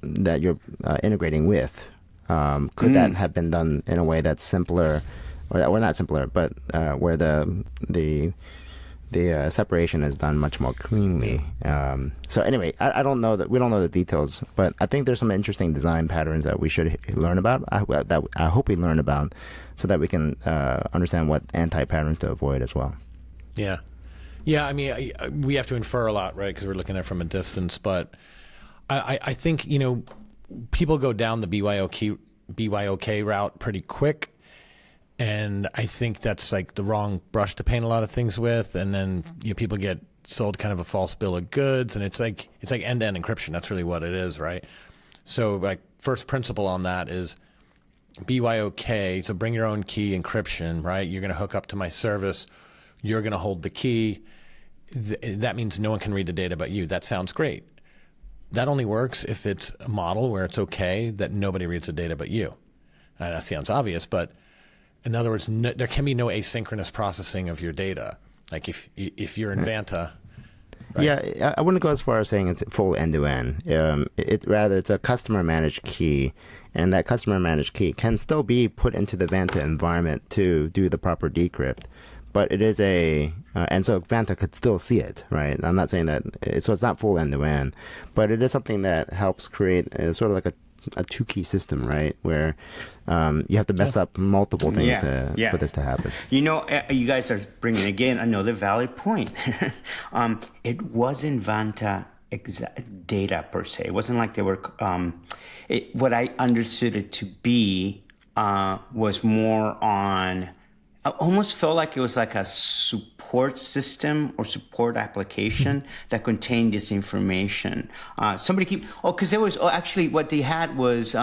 you're integrating with. Could that have been done in a way that's simpler, or not simpler, but where the separation is done much more cleanly. So anyway, I don't know we don't know the details, but I think there's some interesting design patterns that we should learn about. I hope we learn about, so that we can understand what anti-patterns to avoid as well. Yeah. I mean, we have to infer a lot, right? Because we're looking at it from a distance. But I think people go down the BYOK route pretty quick. And I think that's like the wrong brush to paint a lot of things with, and then people get sold kind of a false bill of goods, and it's like end-to-end encryption. That's really what it is, right? So like first principle on that is BYOK, so bring your own key encryption, right? You're going to hook up to my service. You're going to hold the key. That means no one can read the data but you. That sounds great. That only works if it's a model where it's okay that nobody reads the data but you. And that sounds obvious, but in other words, there can be no asynchronous processing of your data. Like if you're in Vanta. Right? Yeah, I wouldn't go as far as saying it's full end-to-end. Rather, it's a customer-managed key, and that customer-managed key can still be put into the Vanta environment to do the proper decrypt. But it is and so Vanta could still see it, right? I'm not saying that, so it's not full end-to-end, but it is something that helps create sort of like a two-key system, right? Where you have to mess up multiple things for this to happen. You guys are bringing again another valid point. It wasn't Vanta data per se. It wasn't like they were. What I understood it to be was more on. I almost felt like it was like a support system or support application that contained this information. Because there was actually what they had was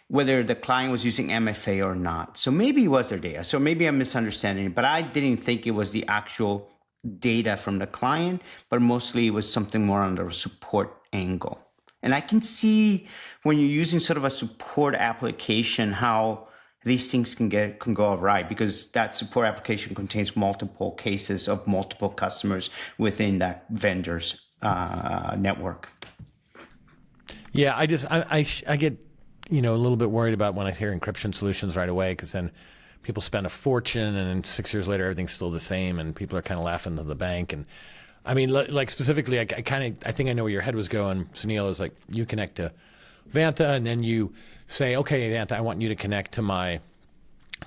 whether the client was using MFA or not. So maybe it was their data. So maybe I'm misunderstanding it, but I didn't think it was the actual data from the client, but mostly it was something more on the support angle. And I can see when you're using sort of a support application how these things can go right, because that support application contains multiple cases of multiple customers within that vendor's network. Yeah, I get a little bit worried about when I hear encryption solutions right away, because then people spend a fortune, and then 6 years later everything's still the same, and people are kind of laughing to the bank. And I mean, like specifically, I think I know where your head was going, Sunil. Is like you connect to Vanta, and then you say, okay, Vanta, I want you to connect to my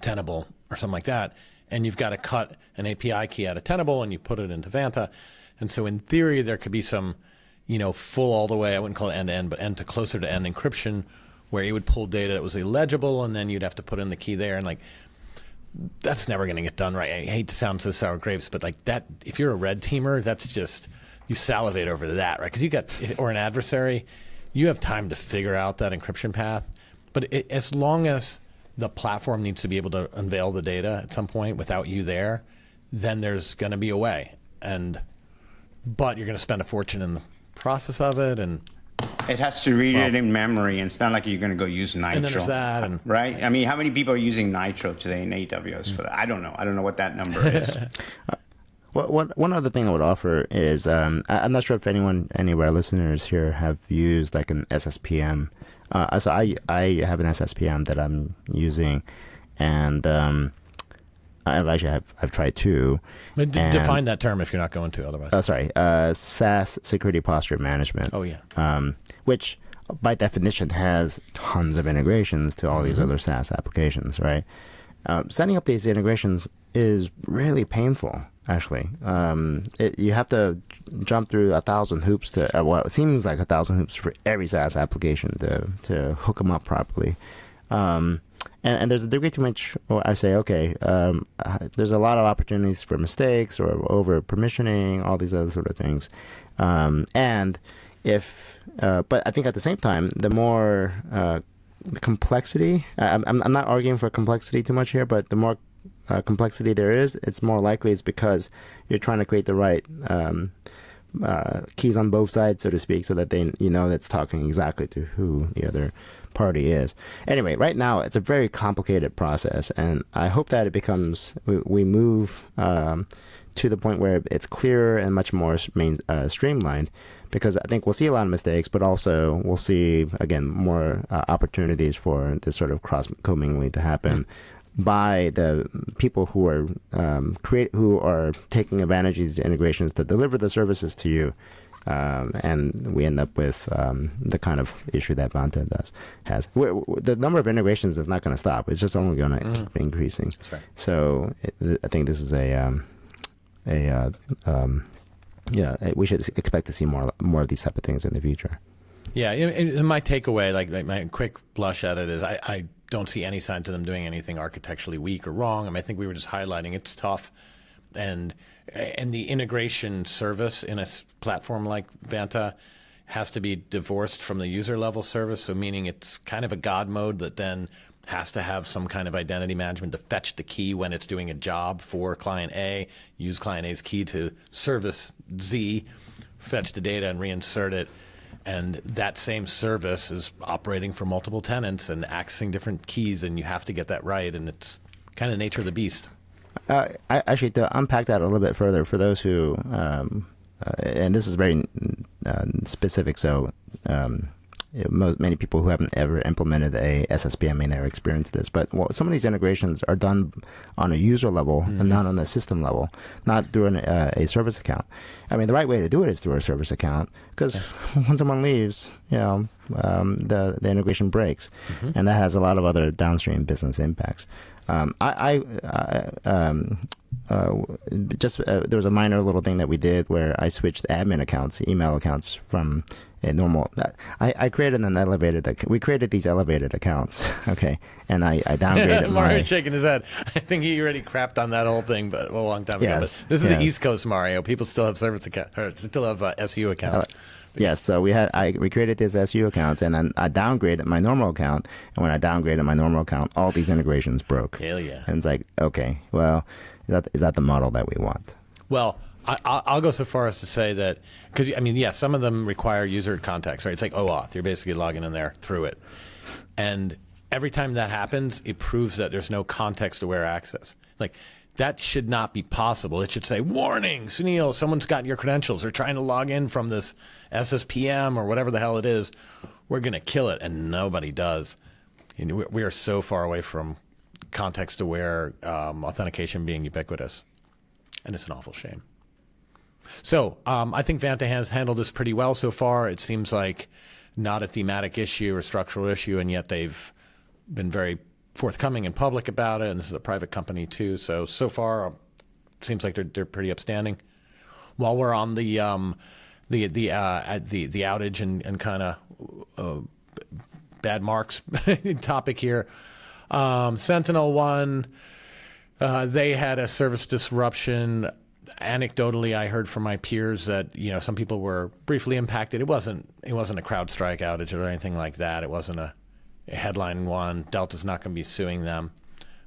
Tenable or something like that. And you've got to cut an API key out of Tenable and you put it into Vanta. And so in theory, there could be some, full all the way, I wouldn't call it end-to-end, but end to closer to end encryption, where you would pull data that was illegible, and then you'd have to put in the key there. And like, that's never going to get done right. I hate to sound so sour grapes, but like that, if you're a red teamer, that's just, you salivate over that, right? Because or an adversary, you have time to figure out that encryption path. But as long as the platform needs to be able to unveil the data at some point without you there, then there's going to be a way. But you're going to spend a fortune in the process of it, and it has to read it in memory, and it's not like you're going to go use Nitro. And then there's that, right? I mean, how many people are using Nitro today in AWS for that? I don't know. I don't know what that number is. Well, one other thing I would offer is I'm not sure if anyone, any of our listeners here have used like an SSPM. So I have an SSPM that I'm using, and I've tried two. But define that term if you're not going to otherwise. Sorry, SaaS Security Posture Management. Oh yeah. Which by definition has tons of integrations to all these other SaaS applications, right? Setting up these integrations is really painful, actually. You have to jump through 1,000 hoops to, well, it seems like 1,000 hoops for every SaaS application to hook them up properly. And there's a degree to which I say, okay, there's a lot of opportunities for mistakes or over permissioning, all these other sort of things. And if, but I think at the same time, the more complexity, I'm not arguing for complexity too much here, but the more complexity there is, it's more likely it's because you're trying to create the right keys on both sides, so to speak, so that that's talking exactly to who the other party is. Anyway, right now it's a very complicated process, and I hope that it becomes, we move to the point where it's clearer and much more streamlined, because I think we'll see a lot of mistakes, but also we'll see, again, more opportunities for this sort of cross-commingling to happen by the people who are who are taking advantage of these integrations to deliver the services to you. And we end up with the kind of issue that Vanta has. The number of integrations is not going to stop. It's just only going to keep increasing. That's right. So I think this is we should expect to see more of these type of things in the future. Yeah, and my takeaway, like my quick blush at it is I don't see any signs of them doing anything architecturally weak or wrong. I mean, I think we were just highlighting it's tough, and the integration service in a platform like Vanta has to be divorced from the user level service. So meaning it's kind of a God mode that then has to have some kind of identity management to fetch the key when it's doing a job for client A, use client A's key to service Z, fetch the data and reinsert it. And that same service is operating for multiple tenants and accessing different keys, and you have to get that right, and it's kind of the nature of the beast. Actually, to unpack that a little bit further, for those who, and this is very specific, so many people who haven't ever implemented a SSPM may never experience this, but some of these integrations are done on a user level and not on a system level, not through a service account. I mean, the right way to do it is through a service account, because when someone leaves, the integration breaks, and that has a lot of other downstream business impacts. There was a minor little thing that we did where I switched admin accounts, email accounts from a normal. I created we created these elevated accounts, okay, and I downgraded Mario's shaking his head. I think he already crapped on that whole thing, but a long time ago. But this is the East Coast, Mario. People still have service accounts, or still have SU accounts. Yes, so we created these SU accounts, and then I downgraded my normal account. And when I downgraded my normal account, all these integrations broke. Hell yeah! And it's like, okay, well, is that the model that we want? Well, I'll go so far as to say that, because I mean, some of them require user context, right? It's like OAuth. You're basically logging in there through it, and every time that happens, it proves that there's no context-aware access. Like, that should not be possible. It should say, warning, Sunil, someone's got your credentials. They're trying to log in from this SSPM or whatever the hell it is. We're going to kill it, and nobody does. And we are so far away from context-aware authentication being ubiquitous, and it's an awful shame. So I think Vanta has handled this pretty well so far. It seems like not a thematic issue or structural issue, and yet they've been very forthcoming and public about it, and this is a private company too. So far, it seems like they're pretty upstanding. While we're on the outage and kind of bad marks topic here, SentinelOne, they had a service disruption. Anecdotally, I heard from my peers that some people were briefly impacted. It wasn't a CrowdStrike outage or anything like that. It wasn't a headline one. Delta's not going to be suing them.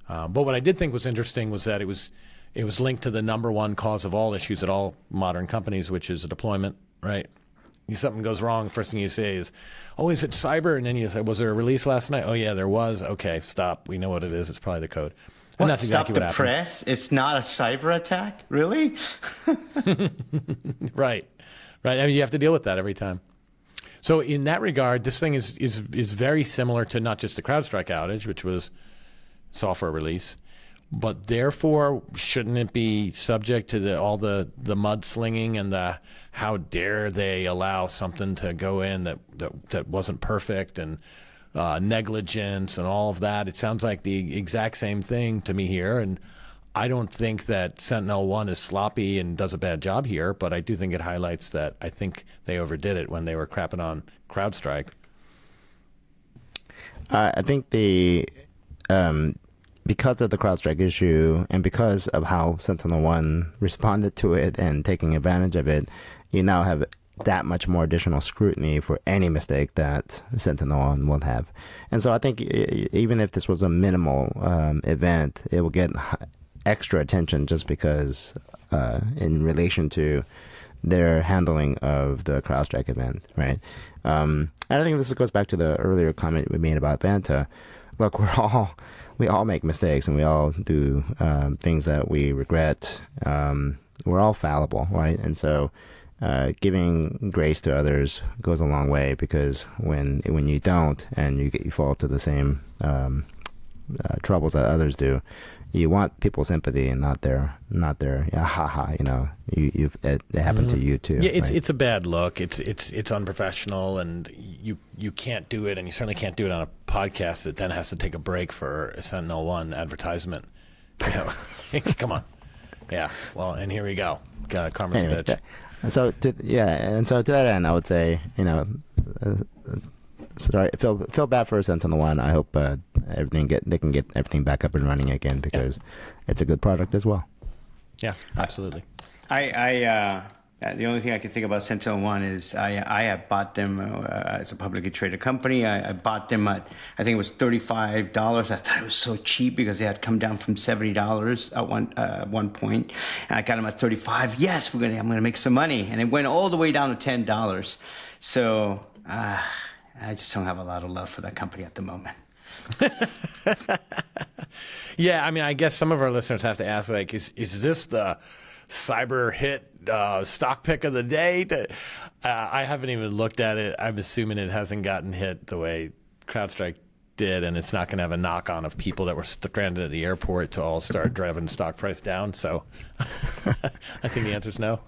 But what I did think was interesting was that it was linked to the number one cause of all issues at all modern companies, which is a deployment, right? If something goes wrong, the first thing you say is, oh, is it cyber? And then you say, was there a release last night? Oh, yeah, there was. Okay, stop. We know what it is. It's probably the code. And that's exactly what happened. Stop the press? It's not a cyber attack? Really? Right. I mean, you have to deal with that every time. So in that regard, this thing is very similar to not just the CrowdStrike outage, which was software release, but therefore shouldn't it be subject to all the mudslinging and the how dare they allow something to go in that wasn't perfect and negligence and all of that? It sounds like the exact same thing to me here, and I don't think that SentinelOne is sloppy and does a bad job here, but I do think it highlights that I think they overdid it when they were crapping on CrowdStrike. I think because of the CrowdStrike issue and because of how SentinelOne responded to it and taking advantage of it, you now have that much more additional scrutiny for any mistake that SentinelOne will have. And so I think even if this was a minimal event, it will get extra attention just because in relation to their handling of the CrowdStrike event, right? And I think this goes back to the earlier comment we made about Vanta. Look, we all make mistakes and we all do things that we regret. We're all fallible, right? And so giving grace to others goes a long way, because when you don't and you fall to the same troubles that others do, you want people's sympathy and not their it happened to you too. Yeah, right? it's a bad look. It's unprofessional, and you can't do it, and you certainly can't do it on a podcast that then has to take a break for a SentinelOne advertisement. You know, come on. Yeah. Well, and here we go. Karma's Anyway, bitch. So to that end, I would say, sorry, feel bad for SentinelOne. I hope they can get everything back up and running again, because it's a good product as well. Yeah, absolutely. The only thing I can think about SentinelOne is I have bought them as a publicly traded company. I bought them at, I think it was $35. I thought it was so cheap because they had come down from $70 at one point. And I got them at $35. Yes, I'm gonna make some money. And it went all the way down to $10. So I just don't have a lot of love for that company at the moment. Yeah, I mean, I guess some of our listeners have to ask, like, is this the cyber hit stock pick of the day? I haven't even looked at it. I'm assuming it hasn't gotten hit the way CrowdStrike did, and it's not going to have a knock-on of people that were stranded at the airport to all start driving stock price down. So I think the answer is no.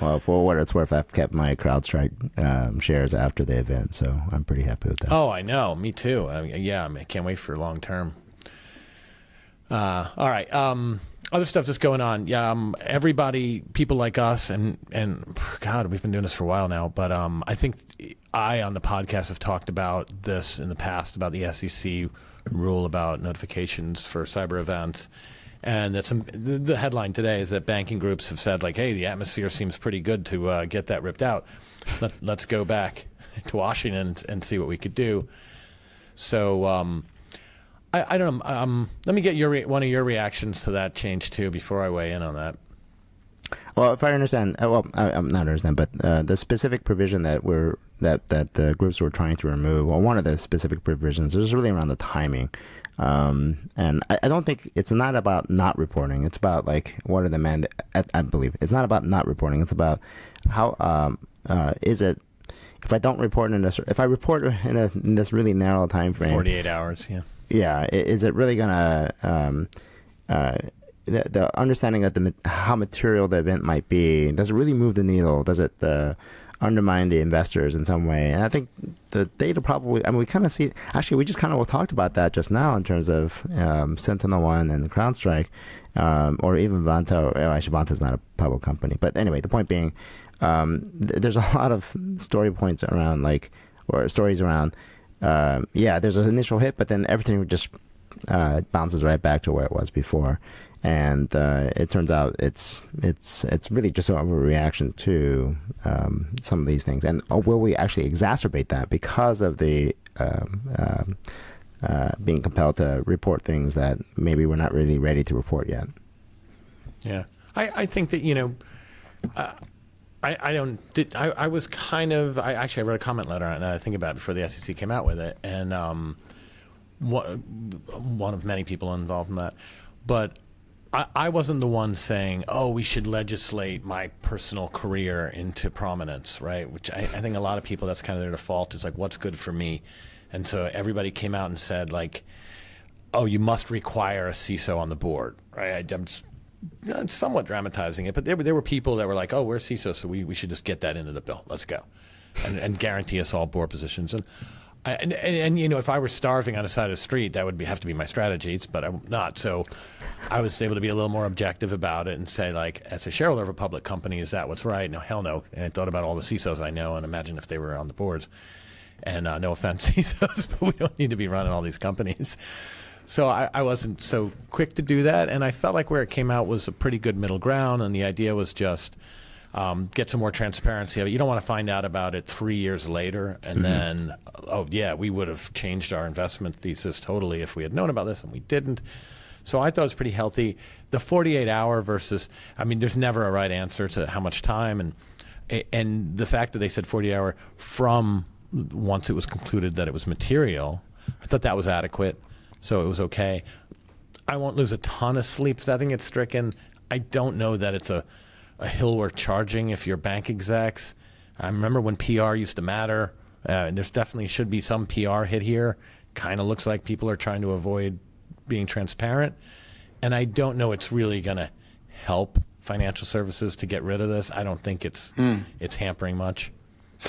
Well, for what it's worth, I've kept my CrowdStrike shares after the event, so I'm pretty happy with that. Oh, I know. Me too. I can't wait for long term. All right. Other stuff that's going on. Yeah, everybody, people like us, and God, we've been doing this for a while now, but I think on the podcast have talked about this in the past, about the SEC rule about notifications for cyber events. And the headline today is that banking groups have said, like, hey, the atmosphere seems pretty good to get that ripped out. Let's go back to Washington and see what we could do. So I don't know. Let me get one of your reactions to that change, too, before I weigh in on that. Well, if I understand, I'm not understand, but the specific provision that the groups were trying to remove, well, one of the specific provisions is really around the timing. And I don't think it's not about not reporting. It's about, like, what are the mandates? I believe it's not about not reporting. It's about how is it if I don't report if I report in this really narrow time frame, 48 hours. Yeah. Yeah. Is it really gonna the understanding of how material the event might be? Does it really move the needle? Does it undermine the investors in some way? And I think the data probably, I mean, we kind of see, actually, we just kind of talked about that just now in terms of SentinelOne and CrowdStrike, or even Vanta. Actually, Vanta's not a public company. But anyway, the point being, there's a lot of story points around, stories around, there's an initial hit, but then everything just bounces right back to where it was before. And it turns out it's really just an overreaction to some of these things. And will we actually exacerbate that because of the being compelled to report things that maybe we're not really ready to report yet? Yeah, I think that, you know, I was kind of, I wrote a comment letter on it, I think about it, before the SEC came out with it, and one of many people involved in that. But I wasn't the one saying, oh, we should legislate my personal career into prominence, right? Which I think a lot of people, that's kind of their default, is like, what's good for me? And so everybody came out and said, like, oh, you must require a CISO on the board, right? I'm somewhat dramatizing it, but there were people that were like, oh, we're CISO, so we should just get that into the bill. Let's go. And guarantee us all board positions. And you know, if I were starving on the side of the street, that would have to be my strategy, but I'm not. So I was able to be a little more objective about it and say, like, as a shareholder of a public company, is that what's right? No, hell no. And I thought about all the CISOs I know and imagine if they were on the boards. And no offense, CISOs, but we don't need to be running all these companies. So I wasn't so quick to do that. And I felt like where it came out was a pretty good middle ground. And the idea was just get some more transparency of it. You don't want to find out about it 3 years later and then, oh, yeah, we would have changed our investment thesis totally if we had known about this, and we didn't. So I thought it was pretty healthy. The 48-hour versus, I mean, there's never a right answer to how much time. And the fact that they said 48-hour from once it was concluded that it was material, I thought that was adequate. So it was okay. I won't lose a ton of sleep if that thing gets stricken. I don't know that it's a hill worth charging if you're bank execs. I remember when PR used to matter. There's definitely should be some PR hit here. Kind of looks like people are trying to avoid being transparent. And I don't know it's really going to help financial services to get rid of this. I don't think it's hampering much.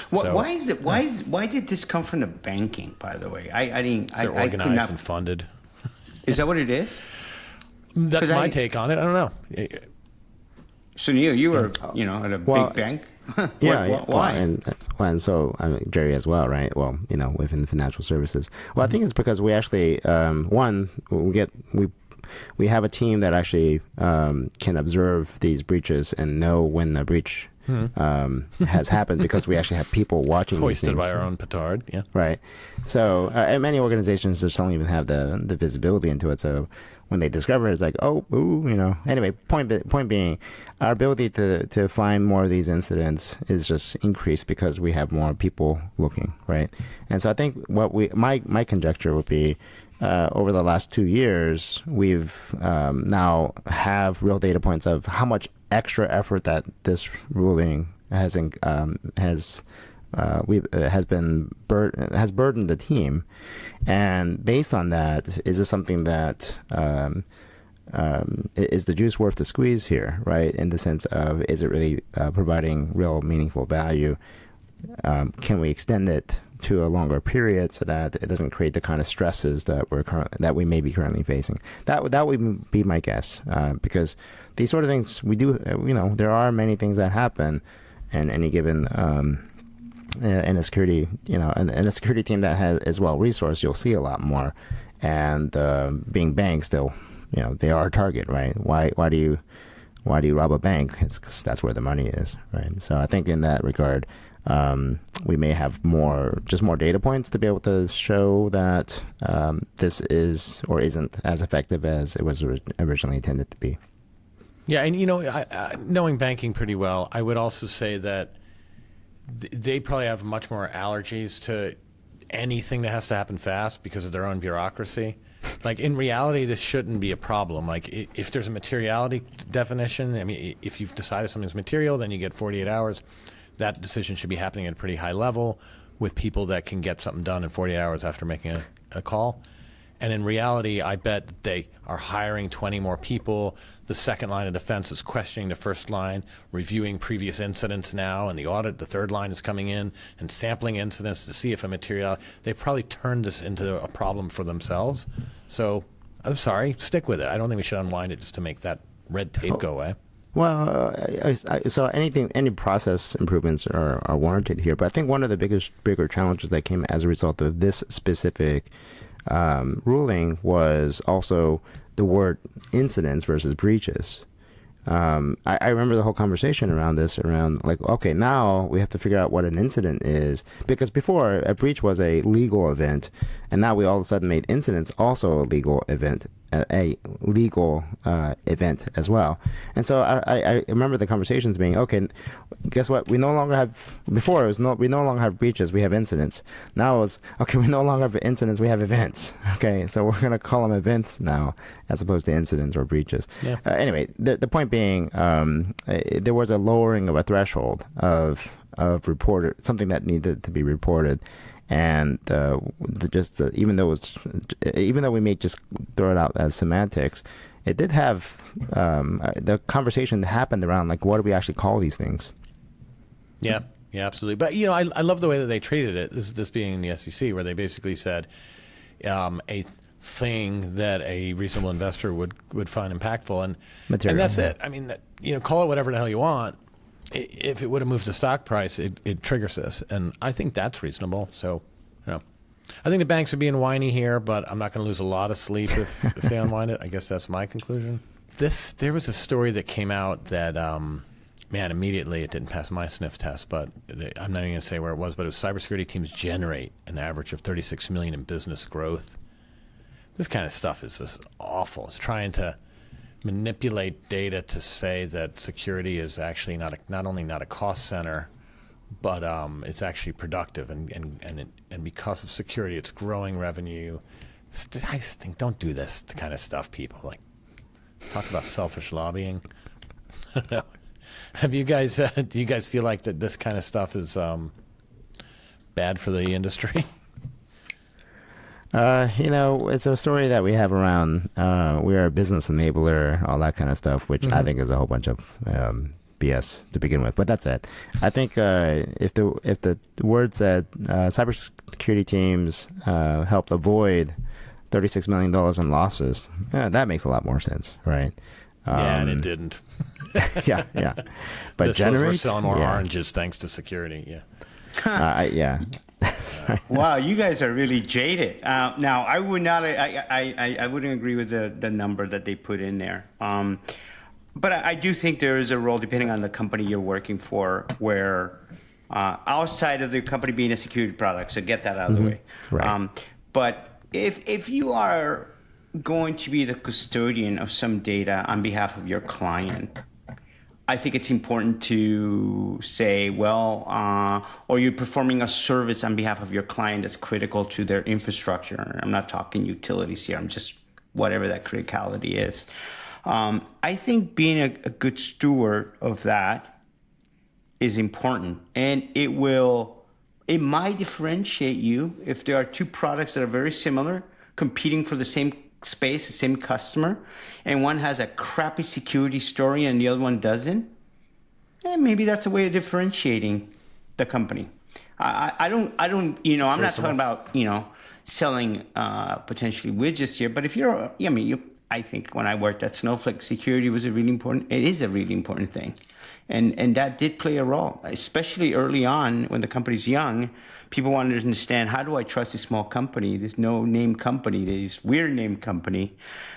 So, why did this come from the banking, by the way? They're organized and funded. Is that what it is? That's my take on it. I don't know. So Neil, you were, at a big bank. Why? And so Jerry as well, right? Well, within the financial services. Well, I think it's because we actually we have a team that actually can observe these breaches and know when the breach has happened because we actually have people watching these things. Hoisted by our own petard, yeah. Right. So and many organizations just don't even have the visibility into it. So when they discover it, it's like, Anyway, point being, our ability to find more of these incidents is just increased because we have more people looking, right? And so I think my conjecture would be, over the last 2 years, we've now have real data points of how much extra effort that this ruling has burdened the team, and based on that, is this something that is the juice worth the squeeze here, right? In the sense of, is it really providing real meaningful value? Can we extend it to a longer period so that it doesn't create the kind of stresses that we may be currently facing? That would be my guess, because these sort of things we do. There are many things that happen in any given in a security in a security team that is well resourced. You'll see a lot more, and being banks, they are a target, right? Why do you rob a bank? It's 'cause that's where the money is, right? So I think in that regard, we may have more data points to be able to show that this is or isn't as effective as it was originally intended to be. Yeah, and knowing banking pretty well, I would also say that they probably have much more allergies to anything that has to happen fast because of their own bureaucracy. Like, in reality, this shouldn't be a problem. Like, if there's a materiality definition, I mean, if you've decided something's material, then you get 48 hours. That decision should be happening at a pretty high level with people that can get something done in 48 hours after making a call. And in reality, I bet they are hiring 20 more people. The second line of defense is questioning the first line, reviewing previous incidents now, and the third line is coming in and sampling incidents to see if they probably turned this into a problem for themselves. So I'm sorry, stick with it. I don't think we should unwind it just to make that red tape go away. Well, so any process improvements are warranted here, but I think one of the bigger challenges that came as a result of this specific ruling was also the word incidents versus breaches. I remember the whole conversation around this, around like, okay, now we have to figure out what an incident is, because before a breach was a legal event, and now we all of a sudden made incidents also a legal event, as well. And so I remember the conversations being, okay, guess what? We no longer have, before it was we no longer have breaches, we have incidents. Now it's, okay, we no longer have incidents, we have events. Okay, so we're going to call them events now, as opposed to incidents or breaches. Yeah. Anyway, the point being, there was a lowering of a threshold of reported, something that needed to be reported. And even though we may just throw it out as semantics, it did have the conversation that happened around, like, what do we actually call these things? Yeah, absolutely. But I love the way that they treated it. This being the SEC, where they basically said a thing that a reasonable investor would find impactful, and that's it. I mean, call it whatever the hell you want. If it would have moved the stock price, it triggers this. And I think that's reasonable. So, I think the banks are being whiny here, but I'm not going to lose a lot of sleep if they unwind it. I guess that's my conclusion. There was a story that came out that, immediately it didn't pass my sniff test, but I'm not even going to say where it was, but it was cybersecurity teams generate an average of $36 million in business growth. This kind of stuff is just awful. It's trying to manipulate data to say that security is actually not only not a cost center, but it's actually productive, and because of security, it's growing revenue. I just think, don't do this kind of stuff, people. Like, talk about selfish lobbying. Have you guys? Do you guys feel like that this kind of stuff is bad for the industry? It's a story that we have around, we're a business enabler, all that kind of stuff, which I think is a whole bunch of BS to begin with. But that's it. I think if the word said cybersecurity teams helped avoid $36 million in losses, that makes a lot more sense, right? And it didn't. yeah. But we're selling more oranges thanks to security. Yeah. Wow, you guys are really jaded. Now, I would not. I wouldn't agree with the number that they put in there. But I do think there is a role, depending on the company you're working for, where outside of the company being a security product, so get that out of the way. Right. But if you are going to be the custodian of some data on behalf of your client, I think it's important to say, or you're performing a service on behalf of your client that's critical to their infrastructure. I'm not talking utilities here. I'm just whatever that criticality is. I think being a good steward of that is important, and it might differentiate you if there are two products that are very similar, competing for the same space, the same customer, and one has a crappy security story and the other one doesn't. And maybe that's a way of differentiating the company. I don't, I'm not talking about, selling potentially widgets here, but if I think when I worked at Snowflake, security was it is a really important thing. And that did play a role, especially early on when the company's young. People wanted to understand, how do I trust a small company, this no-name company, this weird-name company,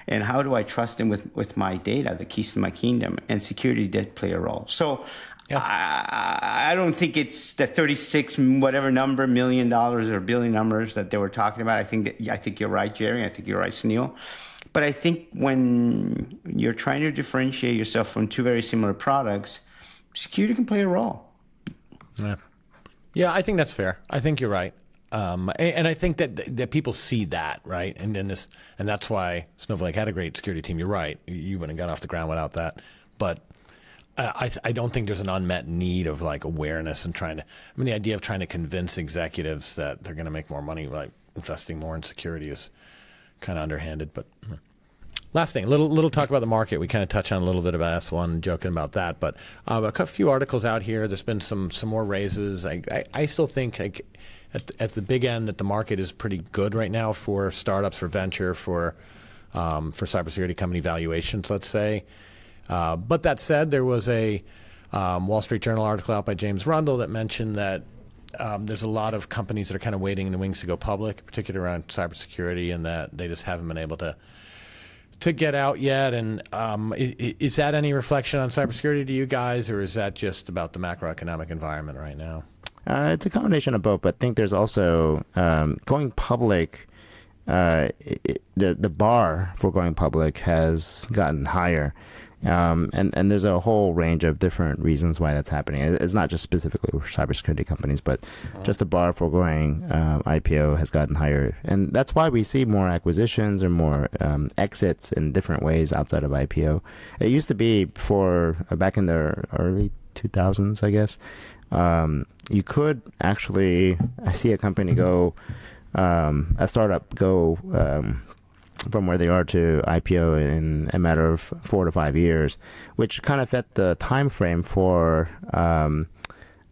and how do I trust them with my data, the keys to my kingdom? And security did play a role. So I don't think it's the 36 whatever number, $1 million or $1 billion numbers that they were talking about. I think you're right, Jerry. I think you're right, Sunil. But I think when you're trying to differentiate yourself from two very similar products, security can play a role. Yeah, I think that's fair. I think you're right, and I think that people see that, right, and that's why Snowflake had a great security team. You're right. You wouldn't have got off the ground without that. But I don't think there's an unmet need of like awareness and the idea of trying to convince executives that they're going to make more money by investing more in security is kind of underhanded. But last thing, little talk about the market. We kind of touched on a little bit about S1, joking about that, but a few articles out here. There's been some more raises. I still think at the big end that the market is pretty good right now for startups, for venture, for cybersecurity company valuations, let's say. But that said, there was a Wall Street Journal article out by James Rundle that mentioned that there's a lot of companies that are kind of waiting in the wings to go public, particularly around cybersecurity, and that they just haven't been able to get out yet. And is that any reflection on cybersecurity to you guys, or is that just about the macroeconomic environment right now? It's a combination of both, but I think there's also going public. The bar for going public has gotten higher. And there's a whole range of different reasons why that's happening. It's not just specifically for cybersecurity companies, but just the bar for going IPO has gotten higher. And that's why we see more acquisitions or more exits in different ways outside of IPO. It used to be back in the early 2000s, I guess. You could actually see a company a startup go from where they are to IPO in a matter of 4 to 5 years, which kind of fit the time frame for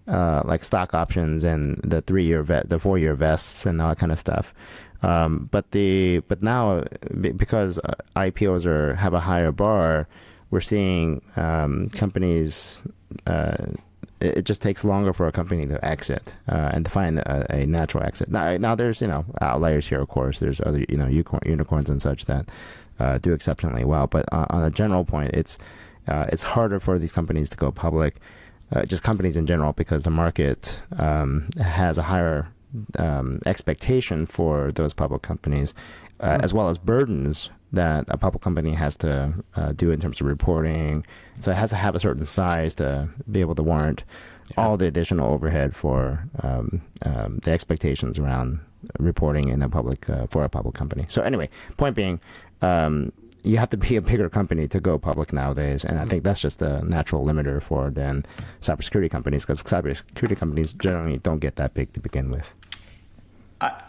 like stock options and the 4-year vests and all that kind of stuff. But now because IPOs have a higher bar, we're seeing companies. It just takes longer for a company to exit and to find a natural exit. Now there's outliers here, of course. There's other unicorns and such that do exceptionally well. But on a general point, it's harder for these companies to go public, just companies in general, because the market has a higher expectation for those public companies, as well as burdens that a public company has to do in terms of reporting. So it has to have a certain size to be able to warrant all the additional overhead for the expectations around reporting in for a public company. So anyway, point being, you have to be a bigger company to go public nowadays, and I think that's just a natural limiter for then cybersecurity companies, because cybersecurity companies generally don't get that big to begin with. I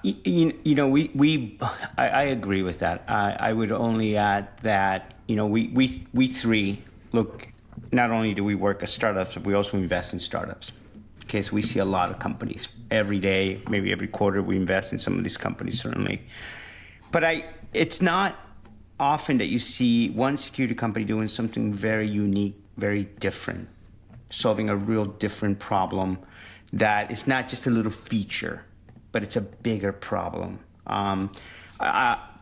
agree with that. I would only add that, we three look, not only do we work at startups, but we also invest in startups. Okay, so we see a lot of companies every day, maybe every quarter we invest in some of these companies, certainly. But it's not often that you see one security company doing something very unique, very different, solving a real different problem that is not just a little feature, but it's a bigger problem. I'm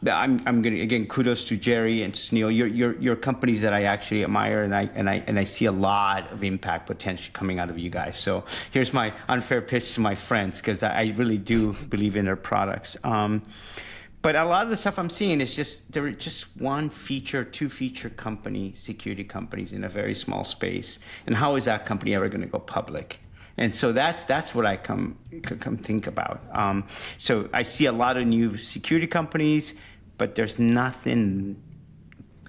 going to, again, kudos to Jerry and to Sunil. You're companies that I actually admire, and I see a lot of impact potential coming out of you guys. So here's my unfair pitch to my friends, because I really do believe in their products. But a lot of the stuff I'm seeing is they're just one feature, two feature security companies in a very small space. And how is that company ever going to go public? And so that's what I come think about. So I see a lot of new security companies, but there's nothing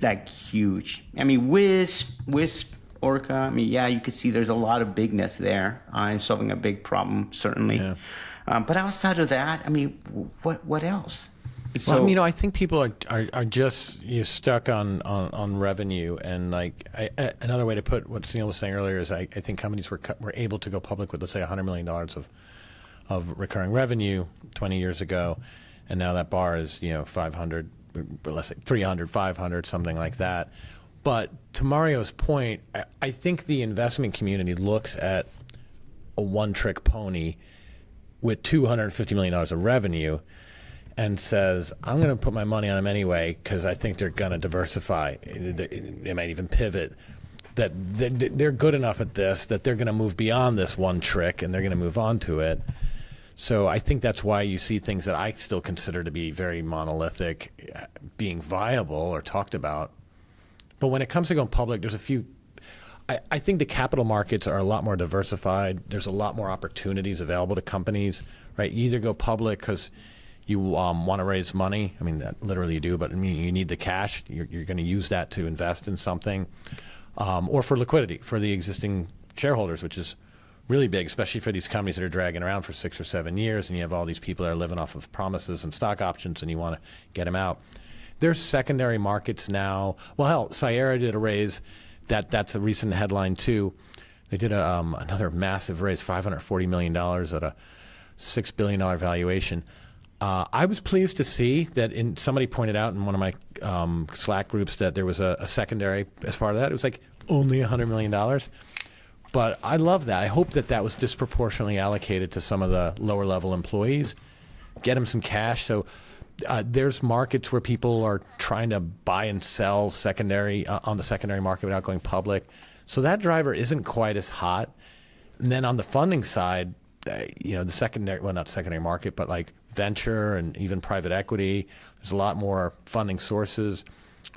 like huge. I mean, Wisp, Orca. I mean, yeah, you could see there's a lot of bigness there in solving a big problem, certainly. Yeah. But outside of that, I mean, what else? So, well, I think people are just stuck on revenue, and like another way to put what Sunil was saying earlier is I think companies were able to go public with, let's say, $100 million of recurring revenue 20 years ago, and now that bar is 500, let's say 300, 500, something like that. But to Mario's point, I think the investment community looks at a one-trick pony with $250 million of revenue and says, I'm going to put my money on them anyway because I think they're going to diversify. They might even pivot. That they're good enough at this that they're going to move beyond this one trick and they're going to move on to it. So I think that's why you see things that I still consider to be very monolithic being viable or talked about. But when it comes to going public, there's a few. I think the capital markets are a lot more diversified. There's a lot more opportunities available to companies, right? You either go public because you want to raise money. I mean, that literally you do, but I mean, you need the cash. You're going to use that to invest in something, or for liquidity for the existing shareholders, which is really big, especially for these companies that are dragging around for 6 or 7 years, and you have all these people that are living off of promises and stock options, and you want to get them out. There's secondary markets now. Well, hell, Sierra did a raise. That's a recent headline too. They did another massive raise, $540 million at a $6 billion valuation. I was pleased to see that somebody pointed out in one of my Slack groups that there was a secondary as part of that. It was like only $100 million. But I love that. I hope that that was disproportionately allocated to some of the lower level employees. Get them some cash. So there's markets where people are trying to buy and sell secondary on the secondary market without going public. So that driver isn't quite as hot. And then on the funding side, the secondary, well, not secondary market, but like venture and even private equity, there's a lot more funding sources.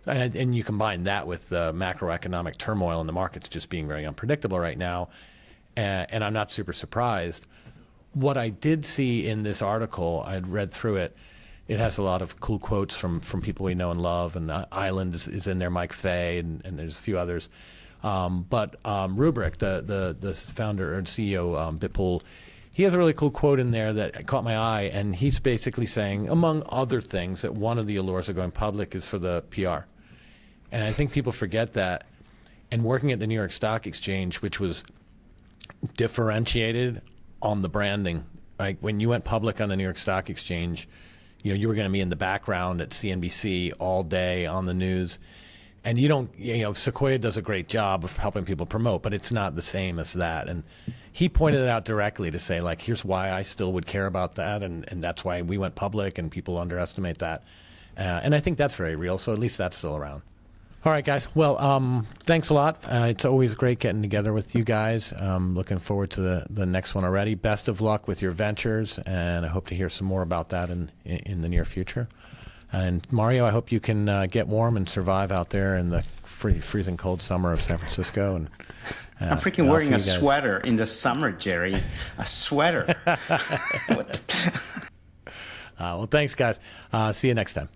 And you combine that with the macroeconomic turmoil in the markets just being very unpredictable right now. And I'm not super surprised. What I did see in this article, I had read through it. It has a lot of cool quotes from people we know and love. And Island is in there, Mike Fay, and there's a few others. But Rubrik, the founder and CEO, Bipul, he has a really cool quote in there that caught my eye. And he's basically saying, among other things, that one of the allures of going public is for the PR. And I think people forget that. And working at the New York Stock Exchange, which was differentiated on the branding, like when you went public on the New York Stock Exchange, you were going to be in the background at CNBC all day on the news. And Sequoia does a great job of helping people promote, but it's not the same as that. And he pointed it out directly to say, like, here's why I still would care about that. And that's why we went public, and people underestimate that. And I think that's very real. So at least that's still around. All right, guys. Well, thanks a lot. It's always great getting together with you guys. Looking forward to the next one already. Best of luck with your ventures, and I hope to hear some more about that in the near future. And Mario, I hope you can get warm and survive out there in the freezing cold summer of San Francisco. And I'm freaking wearing a sweater in the summer, Jerry. A sweater. Well, thanks, guys. See you next time.